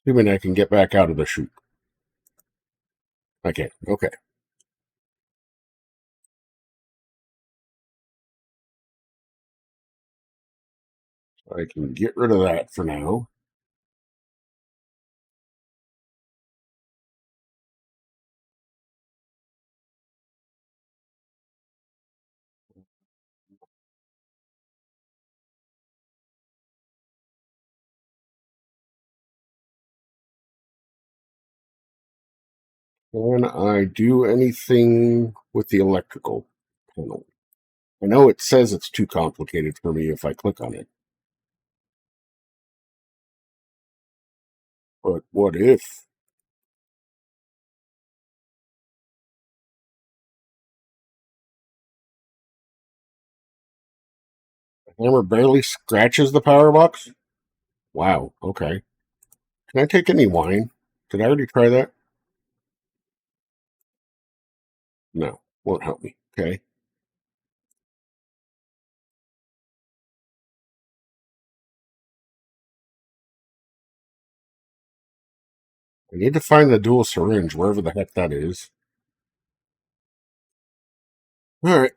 Assuming I can get back out of the chute. I can. Okay. I can get rid of that for now. Can I do anything with the electrical panel? I know it says it's too complicated for me if I click on it. But what if? The hammer barely scratches the power box? Wow, okay. Can I take any wine? Did I already try that? No, won't help me. Okay. I need to find the dual syringe, wherever the heck that is. All right.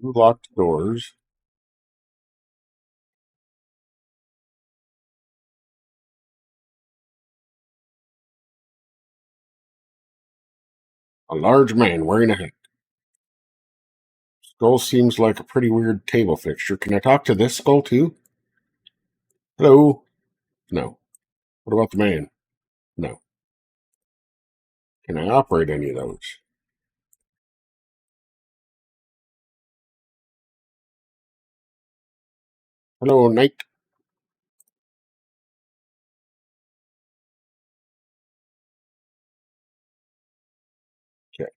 Locked doors. A large man wearing a hat. Skull seems like a pretty weird table fixture. Can I talk to this skull too? Hello? No. What about the man? No. Can I operate any of those? Hello, Knight. Okay.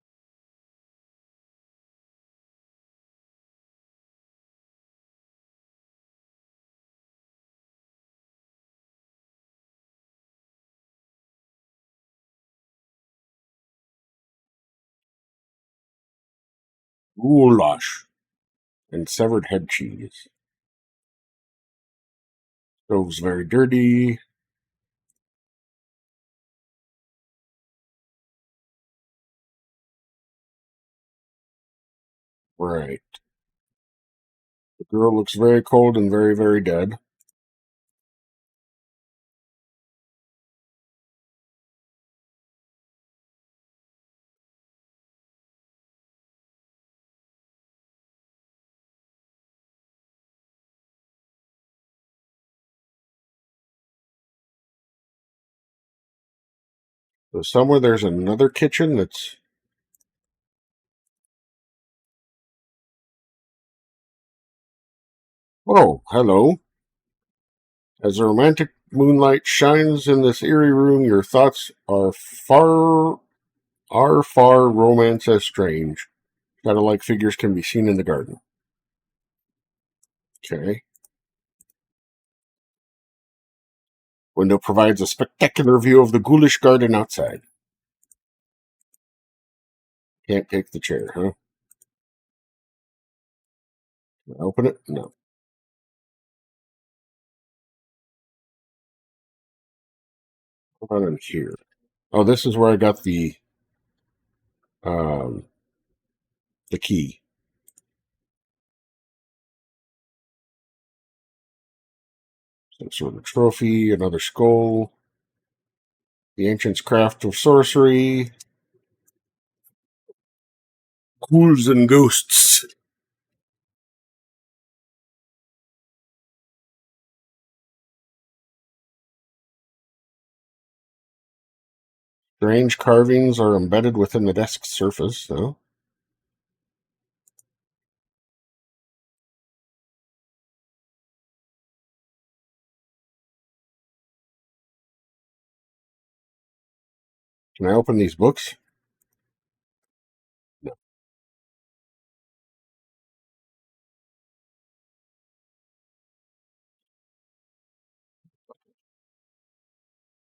Goulash and severed head cheese. Stove's very dirty. Right. The girl looks very cold and very, very dead. So somewhere there's another kitchen that's... Oh, hello. As the romantic moonlight shines in this eerie room, your thoughts are far romance as strange. Shadow-like figures can be seen in the garden. Okay. Window provides a spectacular view of the ghoulish garden outside. Can't take the chair, huh? Can I open it? No. What about in here? Oh, this is where I got um the key. Some sort of trophy, another skull, the ancient's craft of sorcery, ghouls and ghosts. Strange carvings are embedded within the desk's surface. No? Can I open these books? No.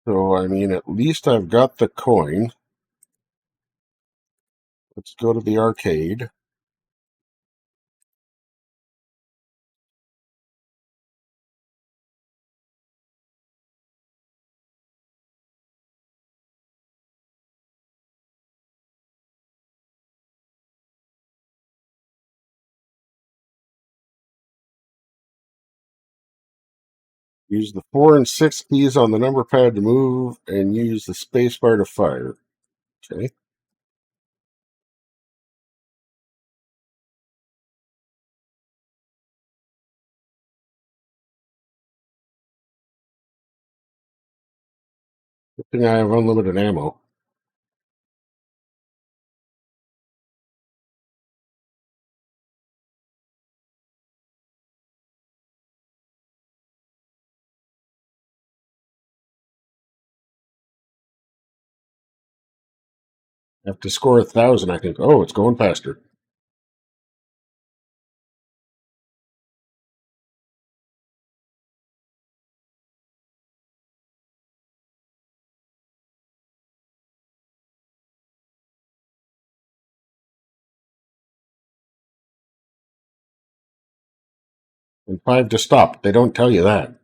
So, I mean, at least I've got the coin. Let's go to the arcade. Use the 4 and 6 keys on the number pad to move, and use the space bar to fire. Okay. Good thing I have unlimited ammo. I have to score 1,000. I think, oh, it's going faster. And 5 to stop. They don't tell you that.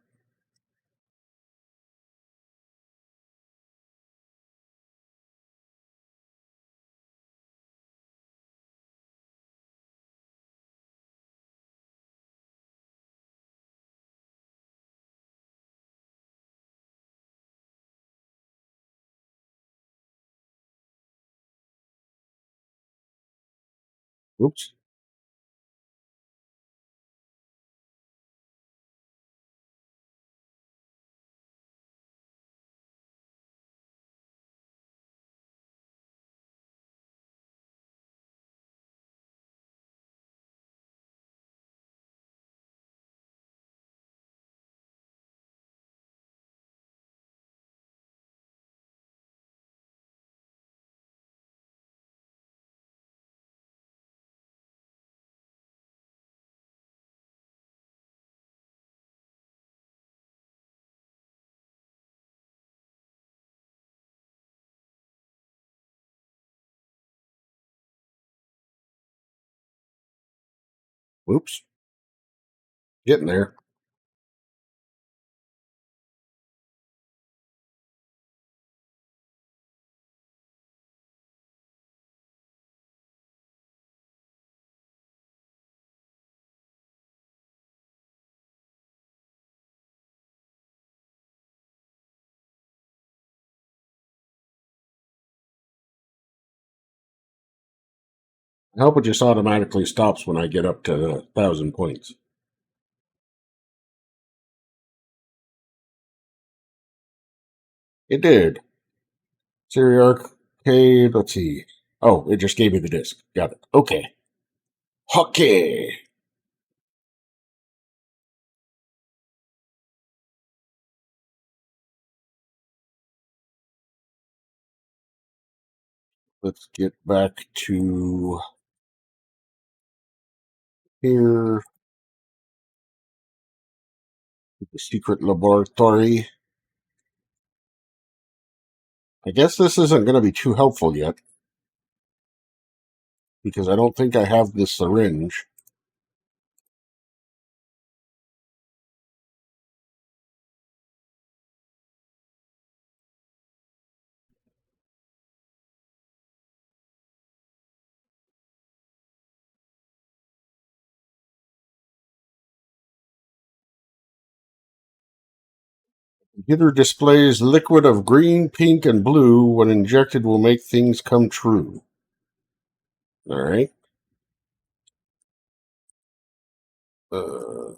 Oops. Oops. Getting there. I hope it just automatically stops when I get up to 1,000 points. It did. Siri Arcade, let's see. Oh, it just gave me the disc. Got it. Okay. Hockey. Let's get back to here. The secret laboratory. I guess this isn't going to be too helpful yet, because I don't think I have the syringe. Computer displays liquid of green, pink, and blue. When injected, will make things come true. All right. Uh,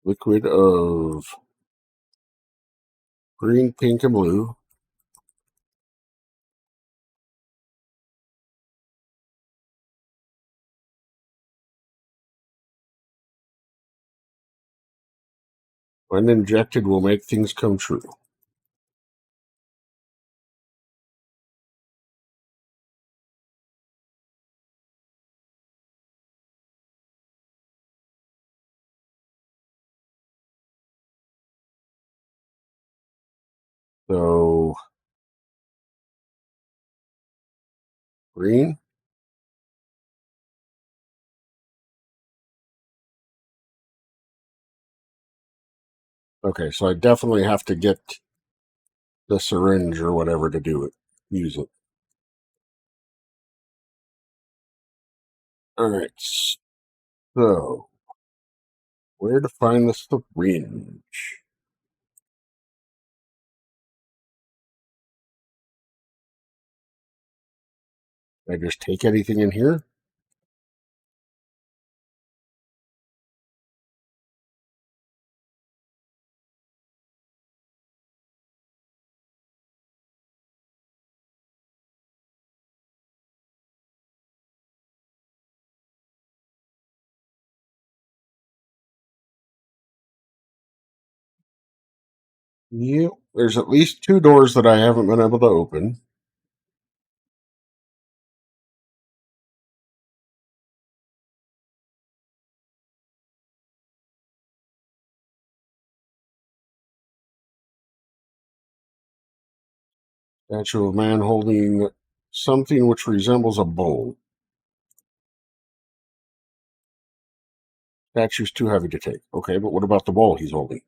liquid of green, pink, and blue. When injected, will make things come true. So, green. Okay, so I definitely have to get the syringe or whatever to do it. Use it. All right. So, where to find the syringe? Can I just take anything in here? Yep. There's at least 2 doors that I haven't been able to open. Statue of a man holding something which resembles a bowl. Statue's too heavy to take. Okay, but what about the bowl he's holding?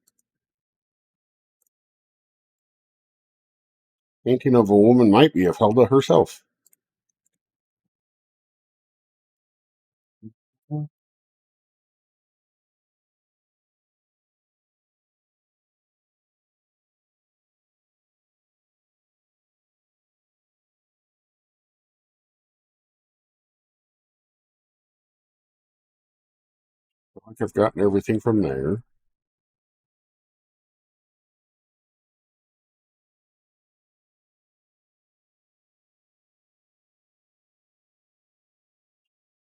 Painting of a woman might be of Helda herself. Like I've gotten everything from there.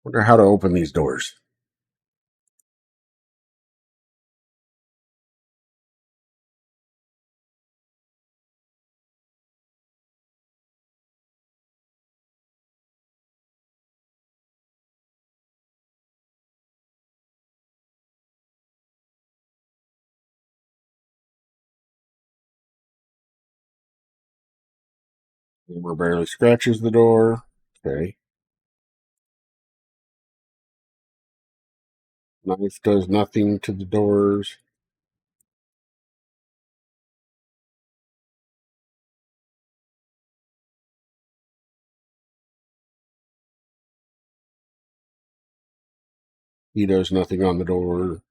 Wonder how to open these doors. Hammer barely scratches the door. Okay. Knife does nothing to the doors. He does nothing on the door.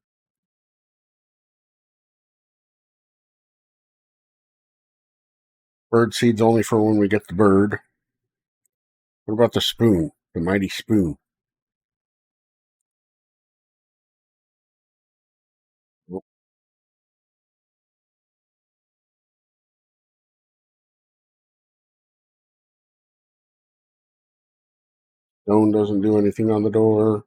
Bird seed's only for when we get the bird. What about the spoon? The mighty spoon. Stone doesn't do anything on the door.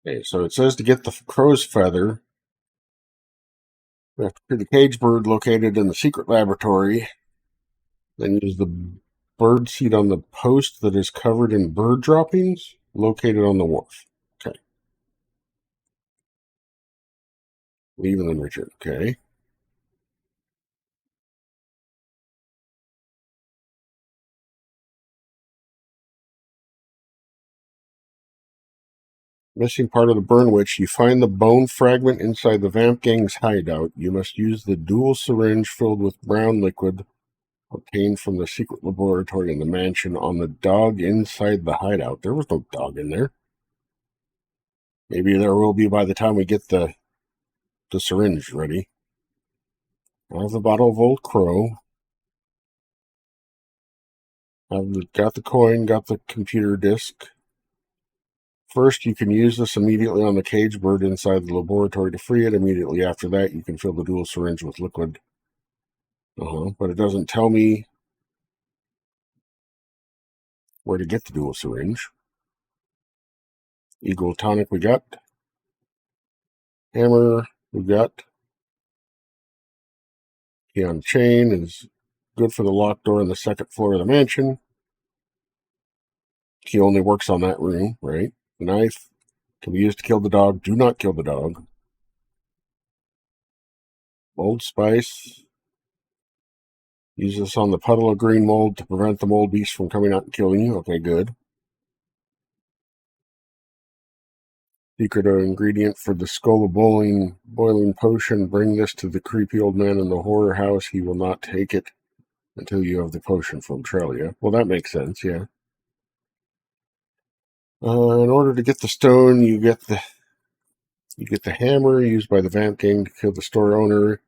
Okay, so it says to get the crow's feather, we have to see the cage bird located in the secret laboratory. Then use the bird seed on the post that is covered in bird droppings located on the wharf. Okay. Leave and then return. Okay. Missing part of the burn witch. You find the bone fragment inside the vamp gang's hideout. You must use the dual syringe filled with brown liquid obtained from the secret laboratory in the mansion on the dog inside the hideout. There was no dog in there. Maybe there will be by the time we get the syringe ready. I have the bottle of Old Crow. I've got the coin, got the computer disk. First, you can use this immediately on the cage bird inside the laboratory to free it. Immediately after that, you can fill the dual syringe with liquid. But it doesn't tell me where to get the dual syringe. Eagle tonic we got. Hammer we got. Key on chain is good for the locked door on the second floor of the mansion. Key only works on that room, right? The knife can be used to kill the dog. Do not kill the dog. Old spice. Use this on the puddle of green mold to prevent the mold beast from coming out and killing you. Okay, good. Secret ingredient for the skull of boiling potion. Bring this to the creepy old man in the horror house. He will not take it until you have the potion from Trelia. Well, that makes sense, yeah. In order to get the stone, you get the hammer used by the vamp gang to kill the store owner.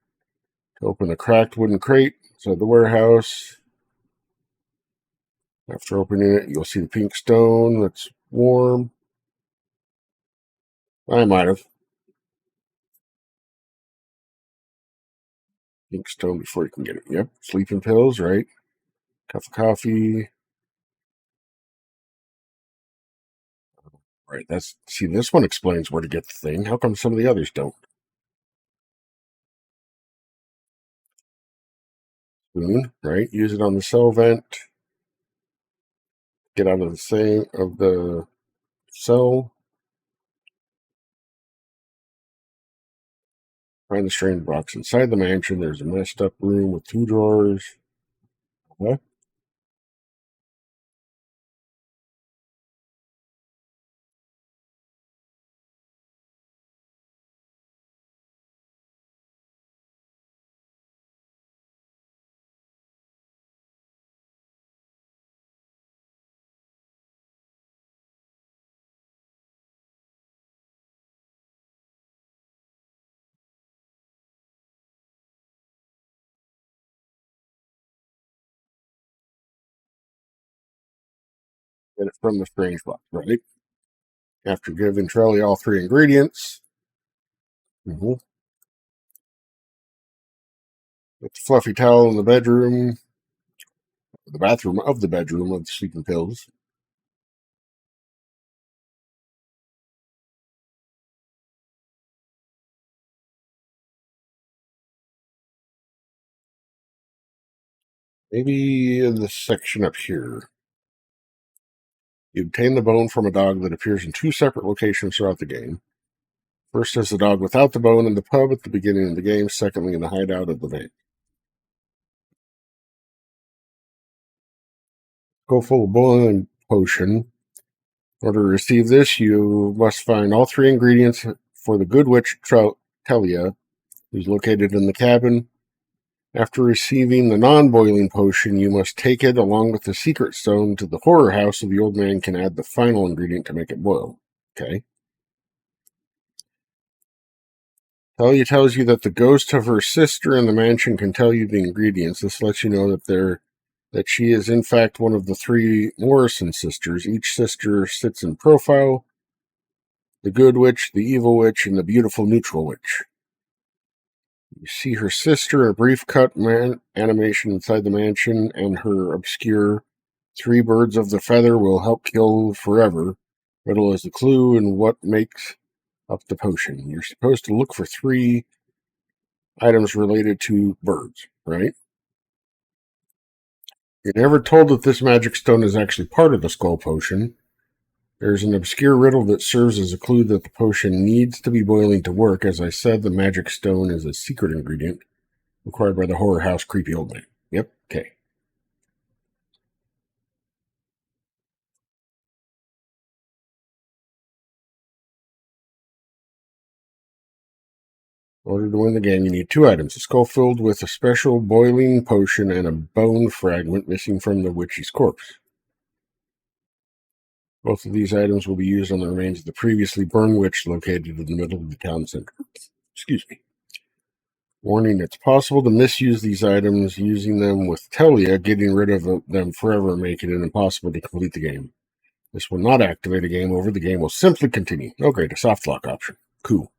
To open the cracked wooden crate inside the warehouse. After opening it, you'll see the pink stone that's warm. I might have. Pink stone before you can get it. Yep. Sleeping pills, right? Cup of coffee. Right. See, this one explains where to get the thing. How come some of the others don't? Spoon, right? Use it on the cell vent. Get out of the cell. Find the strange box inside the mansion. There's a messed up room with 2 drawers. What? Get it from the strange box, right? After giving Trelly all 3 ingredients. Mm-hmm. Put the fluffy towel in the bedroom, the bathroom of the bedroom of the sleeping pills. Maybe in this section up here. You obtain the bone from a dog that appears in 2 separate locations throughout the game. First is the dog without the bone in the pub at the beginning of the game. Secondly, in the hideout of the van. Go full of boiling potion. In order to receive this, you must find all 3 ingredients for the good witch Telia, who's located in the cabin. After receiving the non-boiling potion, you must take it along with the secret stone to the horror house so the old man can add the final ingredient to make it boil. Okay. Talia tells you that the ghost of her sister in the mansion can tell you the ingredients. This lets you know that she is in fact one of the 3 Morrison sisters. Each sister sits in profile: the good witch, the evil witch, and the beautiful neutral witch. You see her sister, a brief cut animation inside the mansion, and her obscure 3 birds of the feather will help kill forever. Riddle is the clue and what makes up the potion. You're supposed to look for 3 items related to birds, right? You're never told that this magic stone is actually part of the skull potion. There's an obscure riddle that serves as a clue that the potion needs to be boiling to work. As I said, the magic stone is a secret ingredient required by the horror house creepy old man. Yep, okay. In order to win the game, you need 2 items: a skull filled with a special boiling potion and a bone fragment missing from the witch's corpse. Both of these items will be used on the remains of the previously burned witch located in the middle of the town center. Excuse me. Warning, it's possible to misuse these items. Using them with Telia, getting rid of them forever, making it impossible to complete the game. This will not activate a game over. The game will simply continue. Oh, great, a soft lock option. Cool.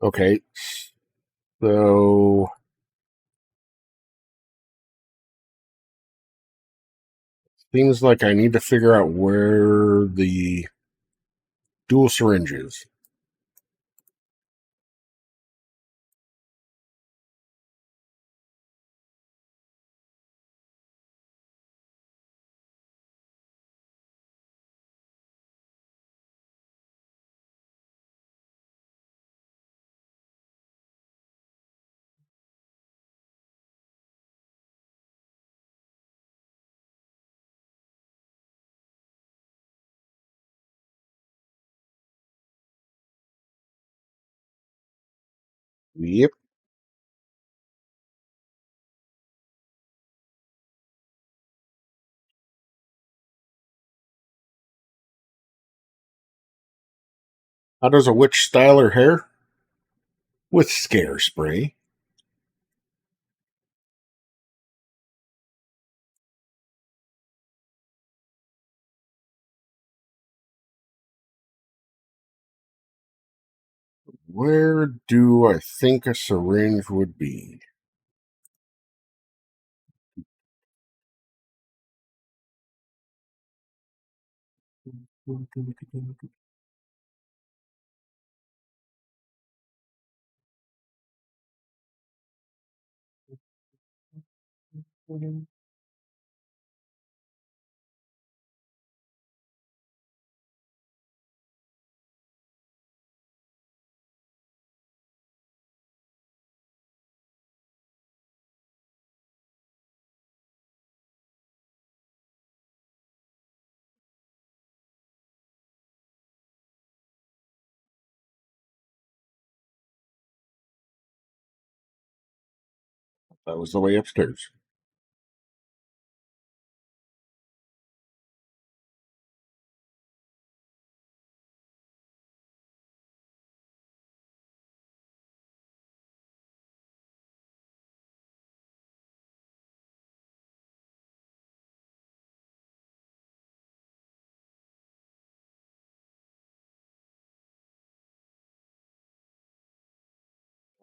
Okay, so seems like I need to figure out where the dual syringe is. Yep. How does a witch style her hair? With scare spray. Where do I think a syringe would be? That was the way upstairs.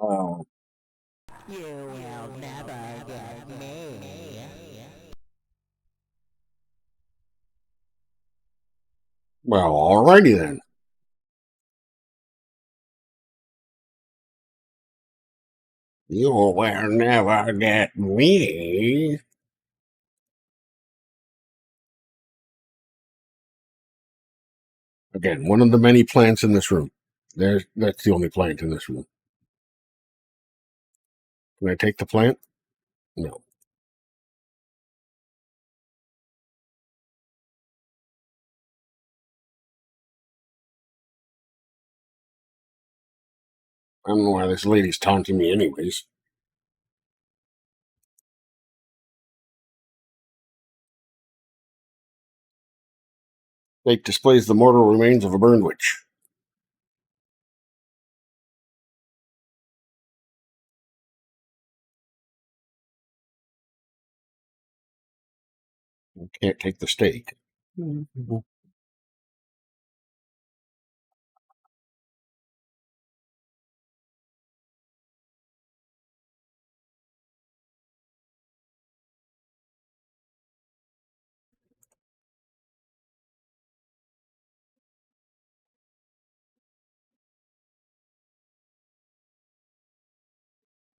Uh, You will never get me. well, alrighty then. You will never get me. Again, one of the many plants in this room. That's the only plant in this room. Can I take the plant? No. I don't know why this lady's taunting me anyways. Fake displays the mortal remains of a burned witch. Can't take the stake. The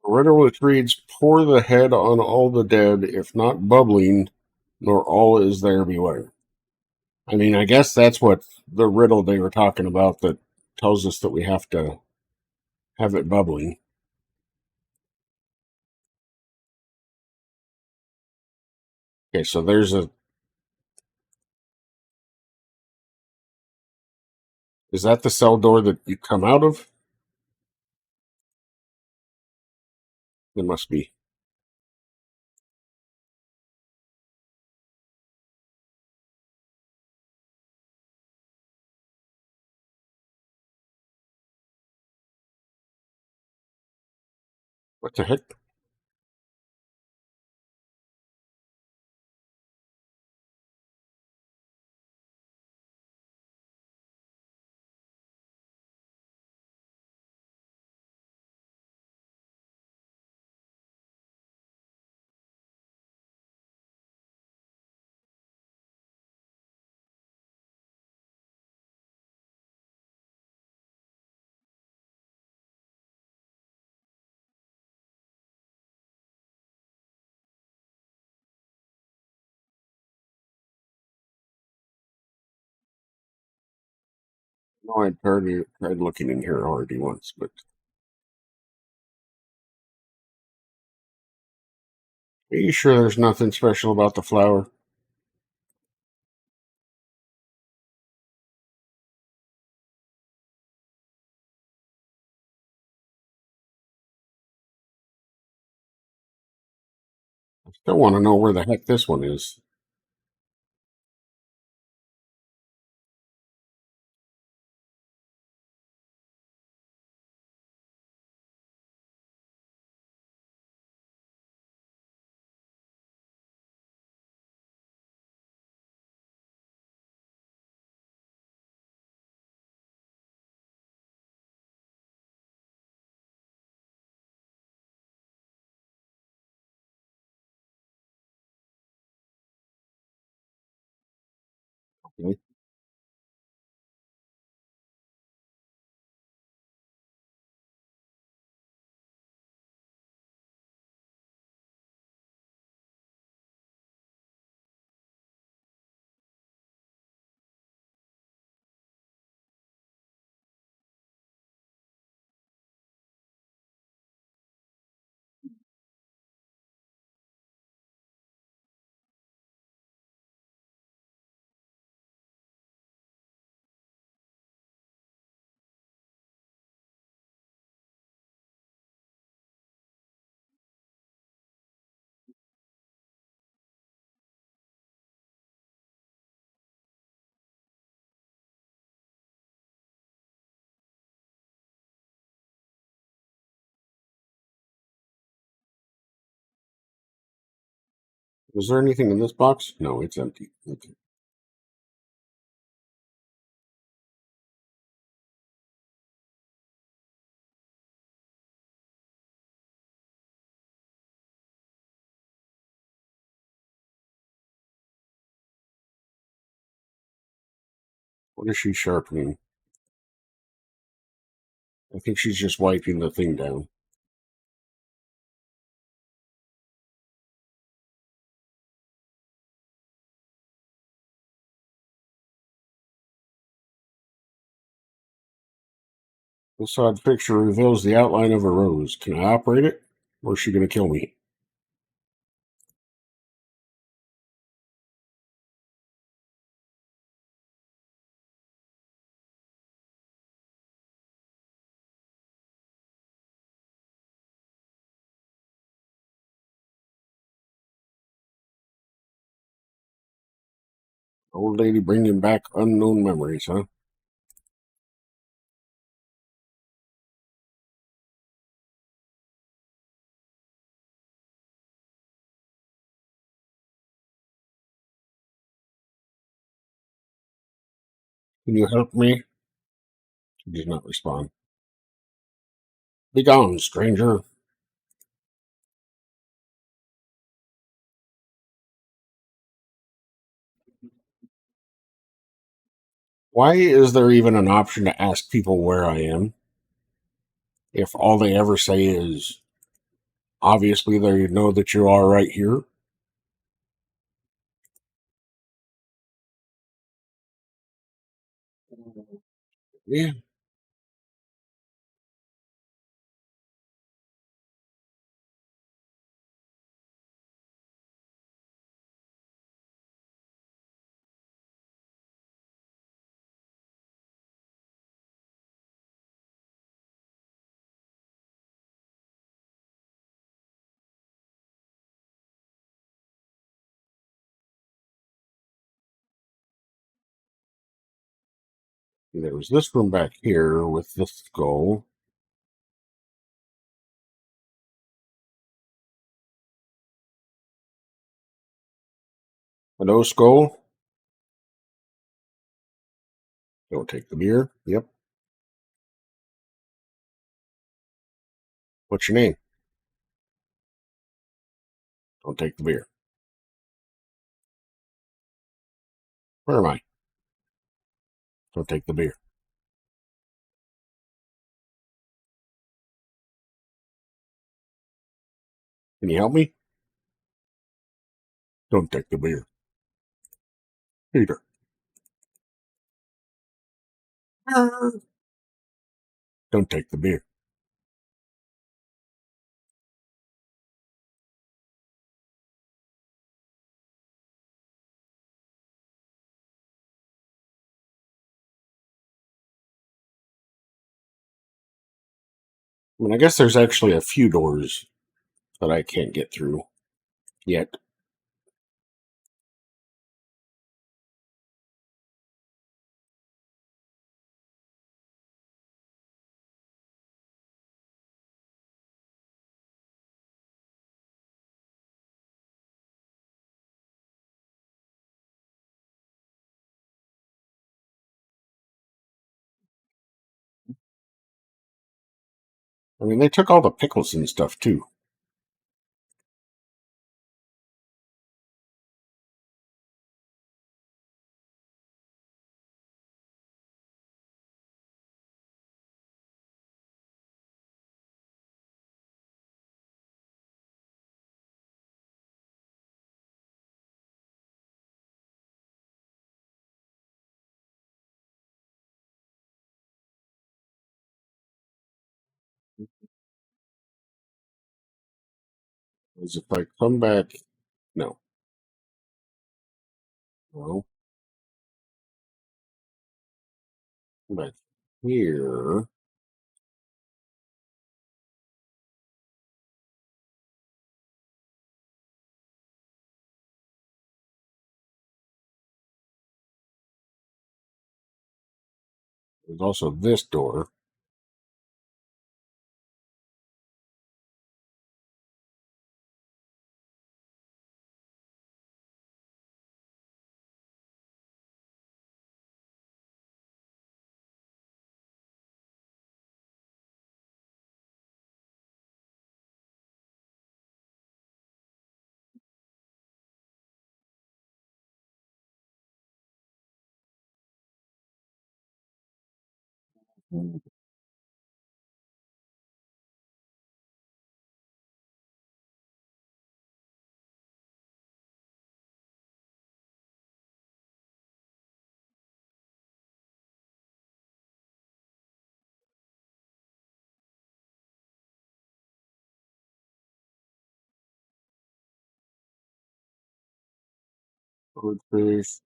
riddle which reads, pour the head on all the dead, if not bubbling, nor all is there beware. I mean, I guess that's what the riddle they were talking about that tells us that we have to have it bubbling. Okay, so there's a. Is that the cell door that you come out of? It must be. What the heck? No, tried looking in here already once, but are you sure there's nothing special about the flower? I still want to know where the heck this one is. Okay. Is there anything in this box? No, it's empty. Okay. What is she sharpening? I think she's just wiping the thing down. This odd picture reveals the outline of a rose. Can I operate it? Or is she going to kill me? Old lady bringing back unknown memories, huh? Can you help me? She did not respond. Be gone, stranger. Why is there even an option to ask people where I am if all they ever say is, obviously, they know that you are right here? Yeah. There was this room back here with the skull. A no skull. Don't take the beer. Yep. What's your name? Don't take the beer. Where am I? Don't take the beer. Can you help me? Don't take the beer. Peter. Don't take the beer. I mean, I guess there's actually a few doors that I can't get through yet. I mean, they took all the pickles and stuff too. Because if I come back, no, no, come back here. There's also this door. Swordfish.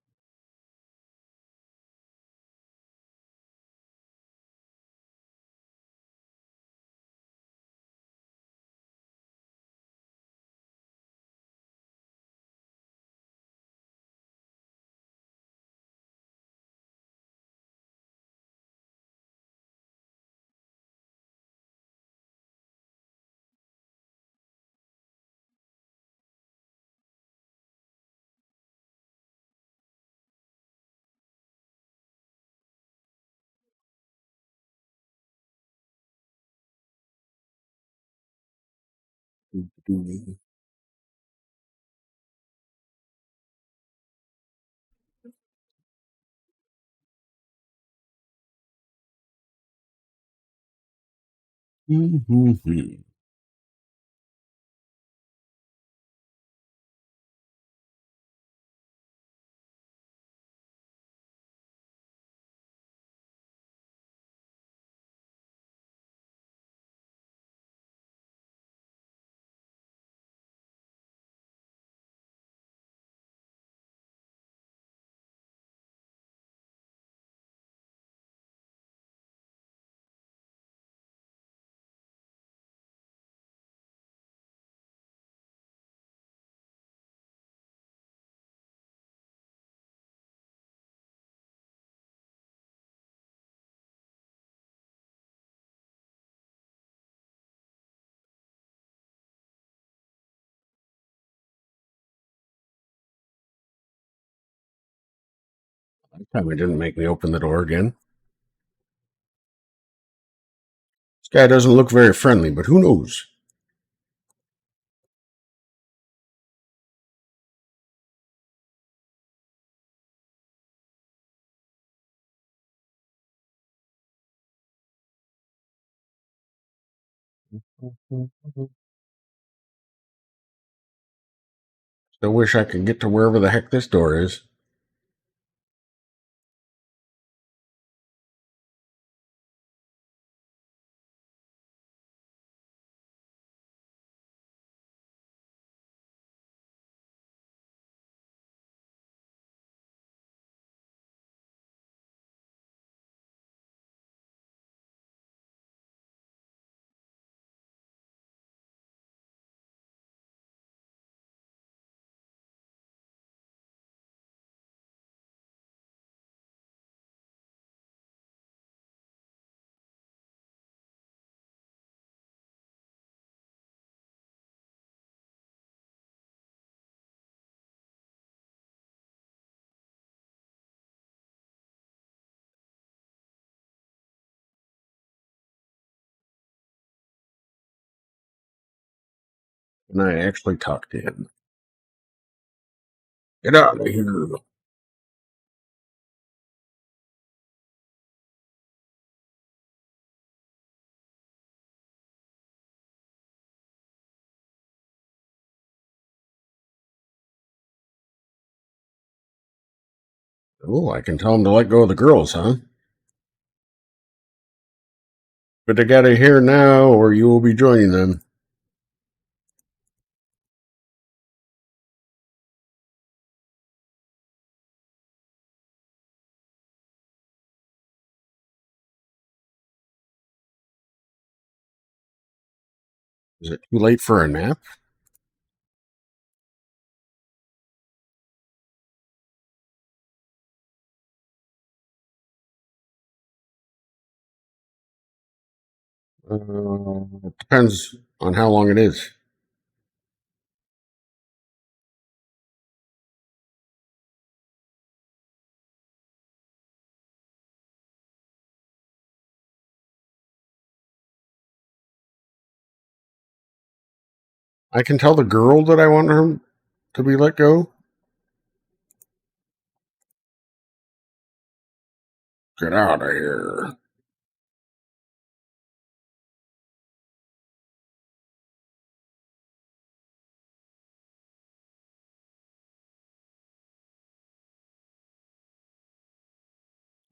Mm-hmm. That time it didn't make me open the door again. This guy doesn't look very friendly, but who knows? Still wish I could get to wherever the heck this door is. And I actually talked to him. Get out of here. Oh, I can tell him to let go of the girls, huh? But they gotta hear now, or you will be joining them. Is it too late for a nap? It depends on how long it is. I can tell the girl that I want her to be let go. Get out of here.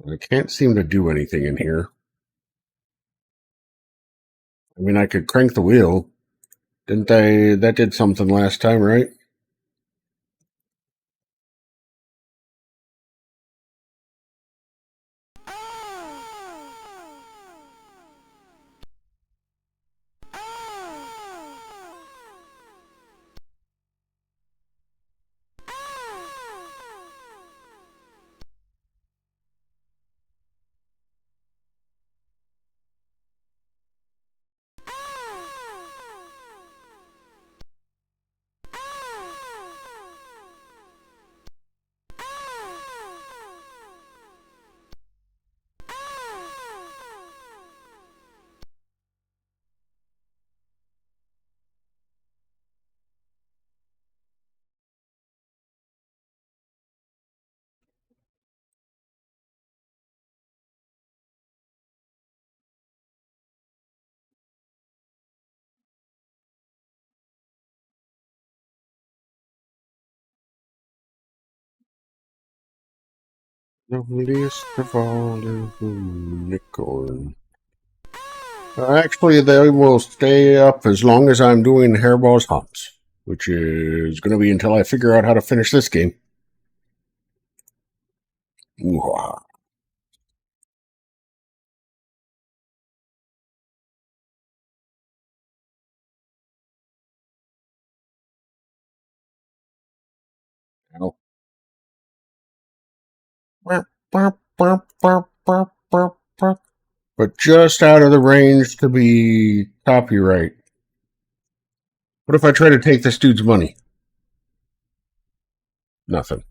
I can't seem to do anything in here. I mean, I could crank the wheel. Didn't I? That did something last time, right? The least of all is the unicorn. Actually, they will stay up as long as I'm doing HerrBawl's hunts, which is going to be until I figure out how to finish this game. Ooh-ah. Ow. But just out of the range to be copyright. What if I try to take this dude's money? Nothing.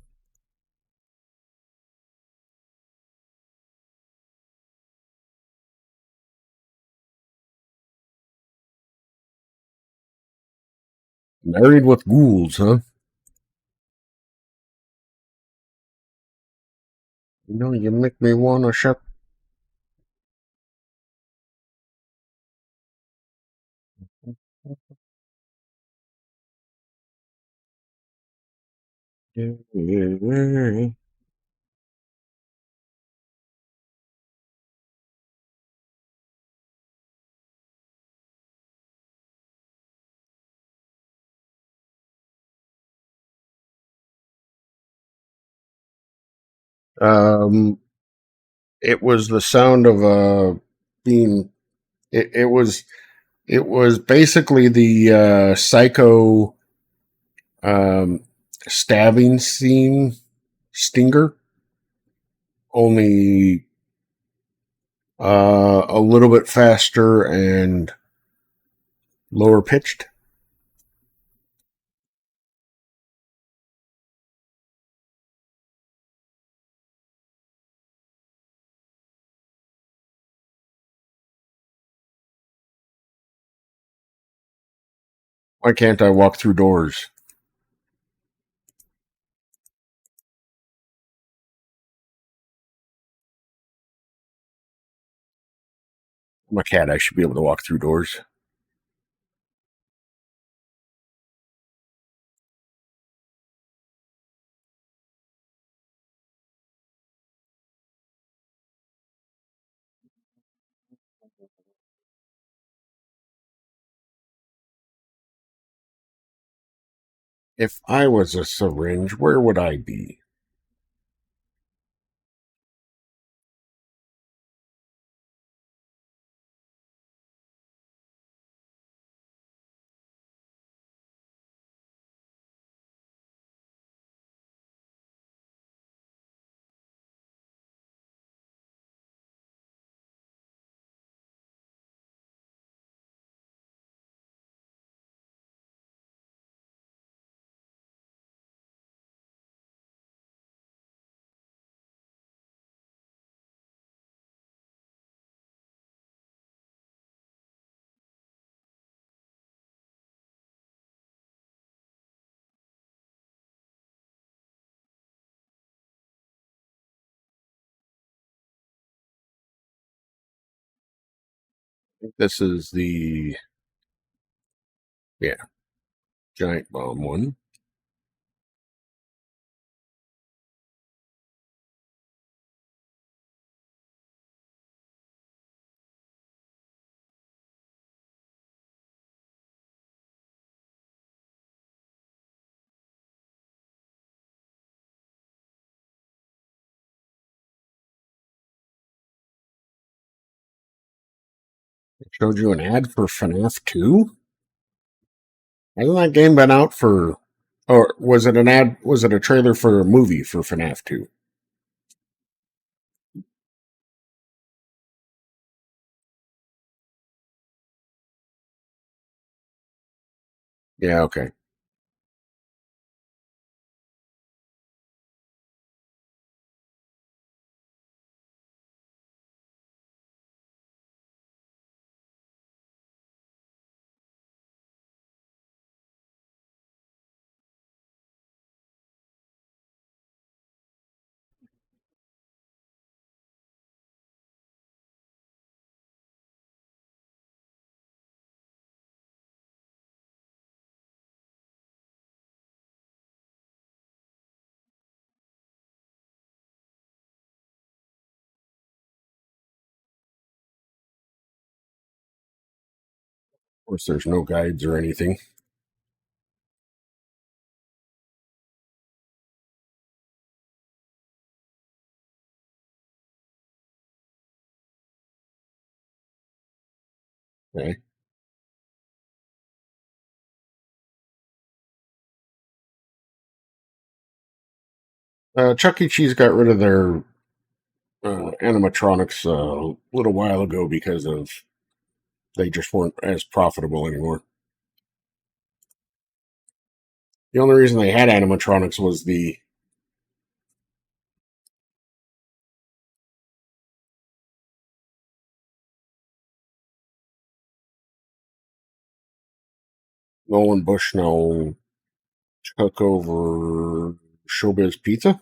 Married with ghouls, huh? You know, you make me want to shut. Um, it was the sound of being. It was. It was basically the psycho um, stabbing scene stinger, only a little bit faster and lower pitched. Why can't I walk through doors? I'm a cat. I should be able to walk through doors. If I was a syringe, where would I be? This is the, yeah, giant bomb one. It showed you an ad for FNAF 2? Hasn't that game been out for, or was it an ad, was it a trailer for a movie for FNAF 2? Yeah, okay. Of course, there's no guides or anything. Okay. Chuck E. Cheese got rid of their animatronics a little while ago because of they just weren't as profitable anymore. The only reason they had animatronics was the Nolan Bushnell took over Showbiz Pizza.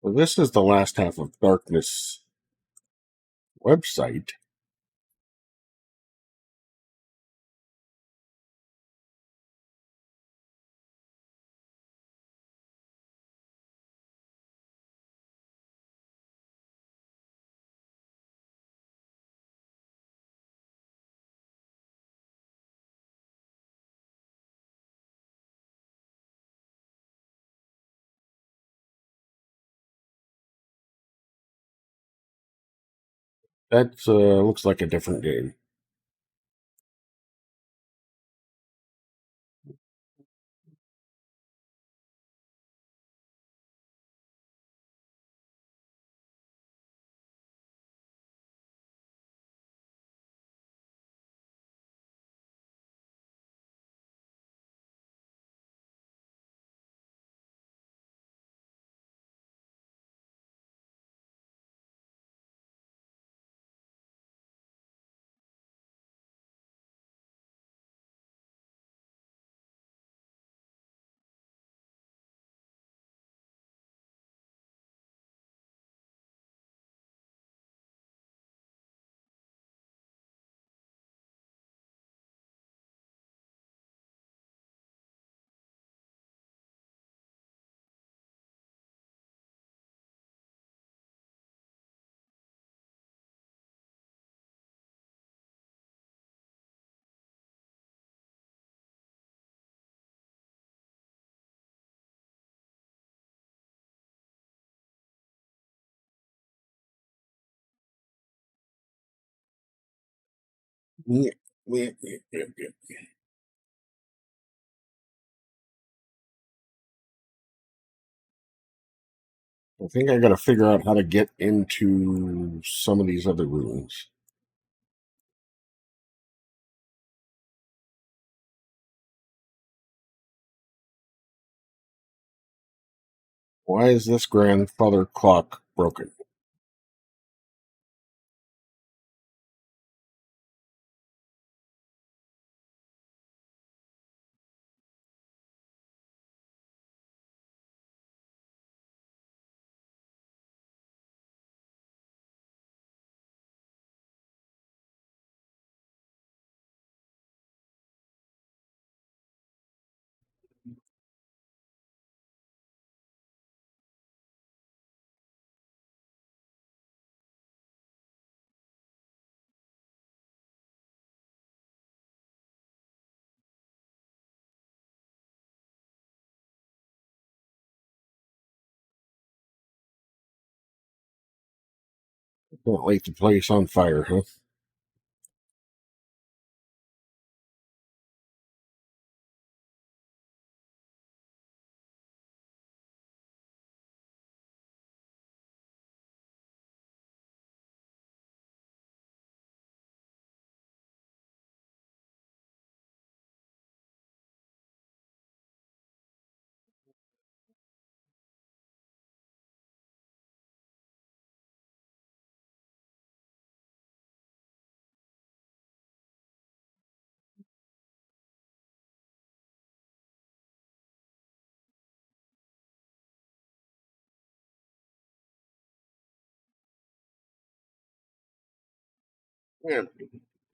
Well, this is the last half of Darkness website. That looks like a different game. Yeah, yeah, yeah, yeah, yeah. I think I got to figure out how to get into some of these other rooms. Why is this grandfather clock broken? Can't light the place on fire, huh? Yeah.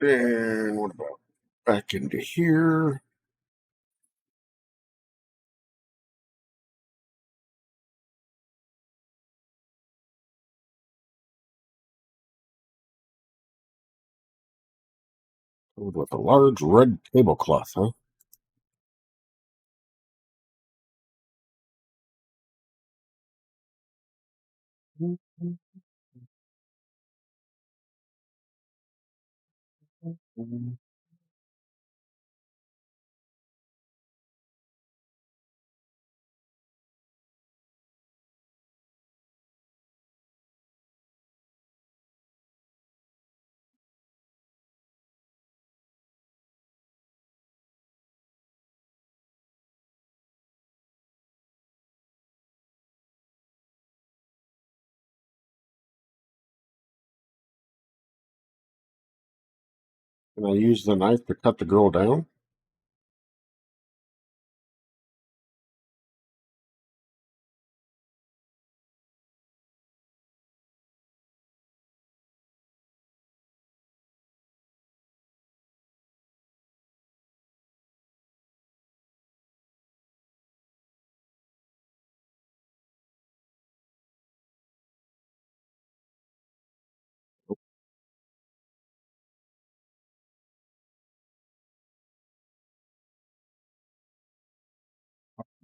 And what about back into here? With a large red tablecloth, huh? Can I use the knife to cut the girl down?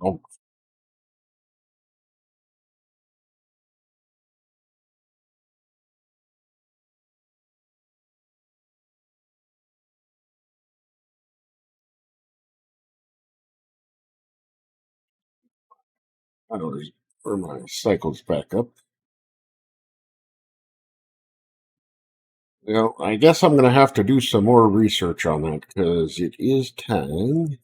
Oh, I don't know where my cycle's back up. I guess I'm going to have to do some more research on that because it is time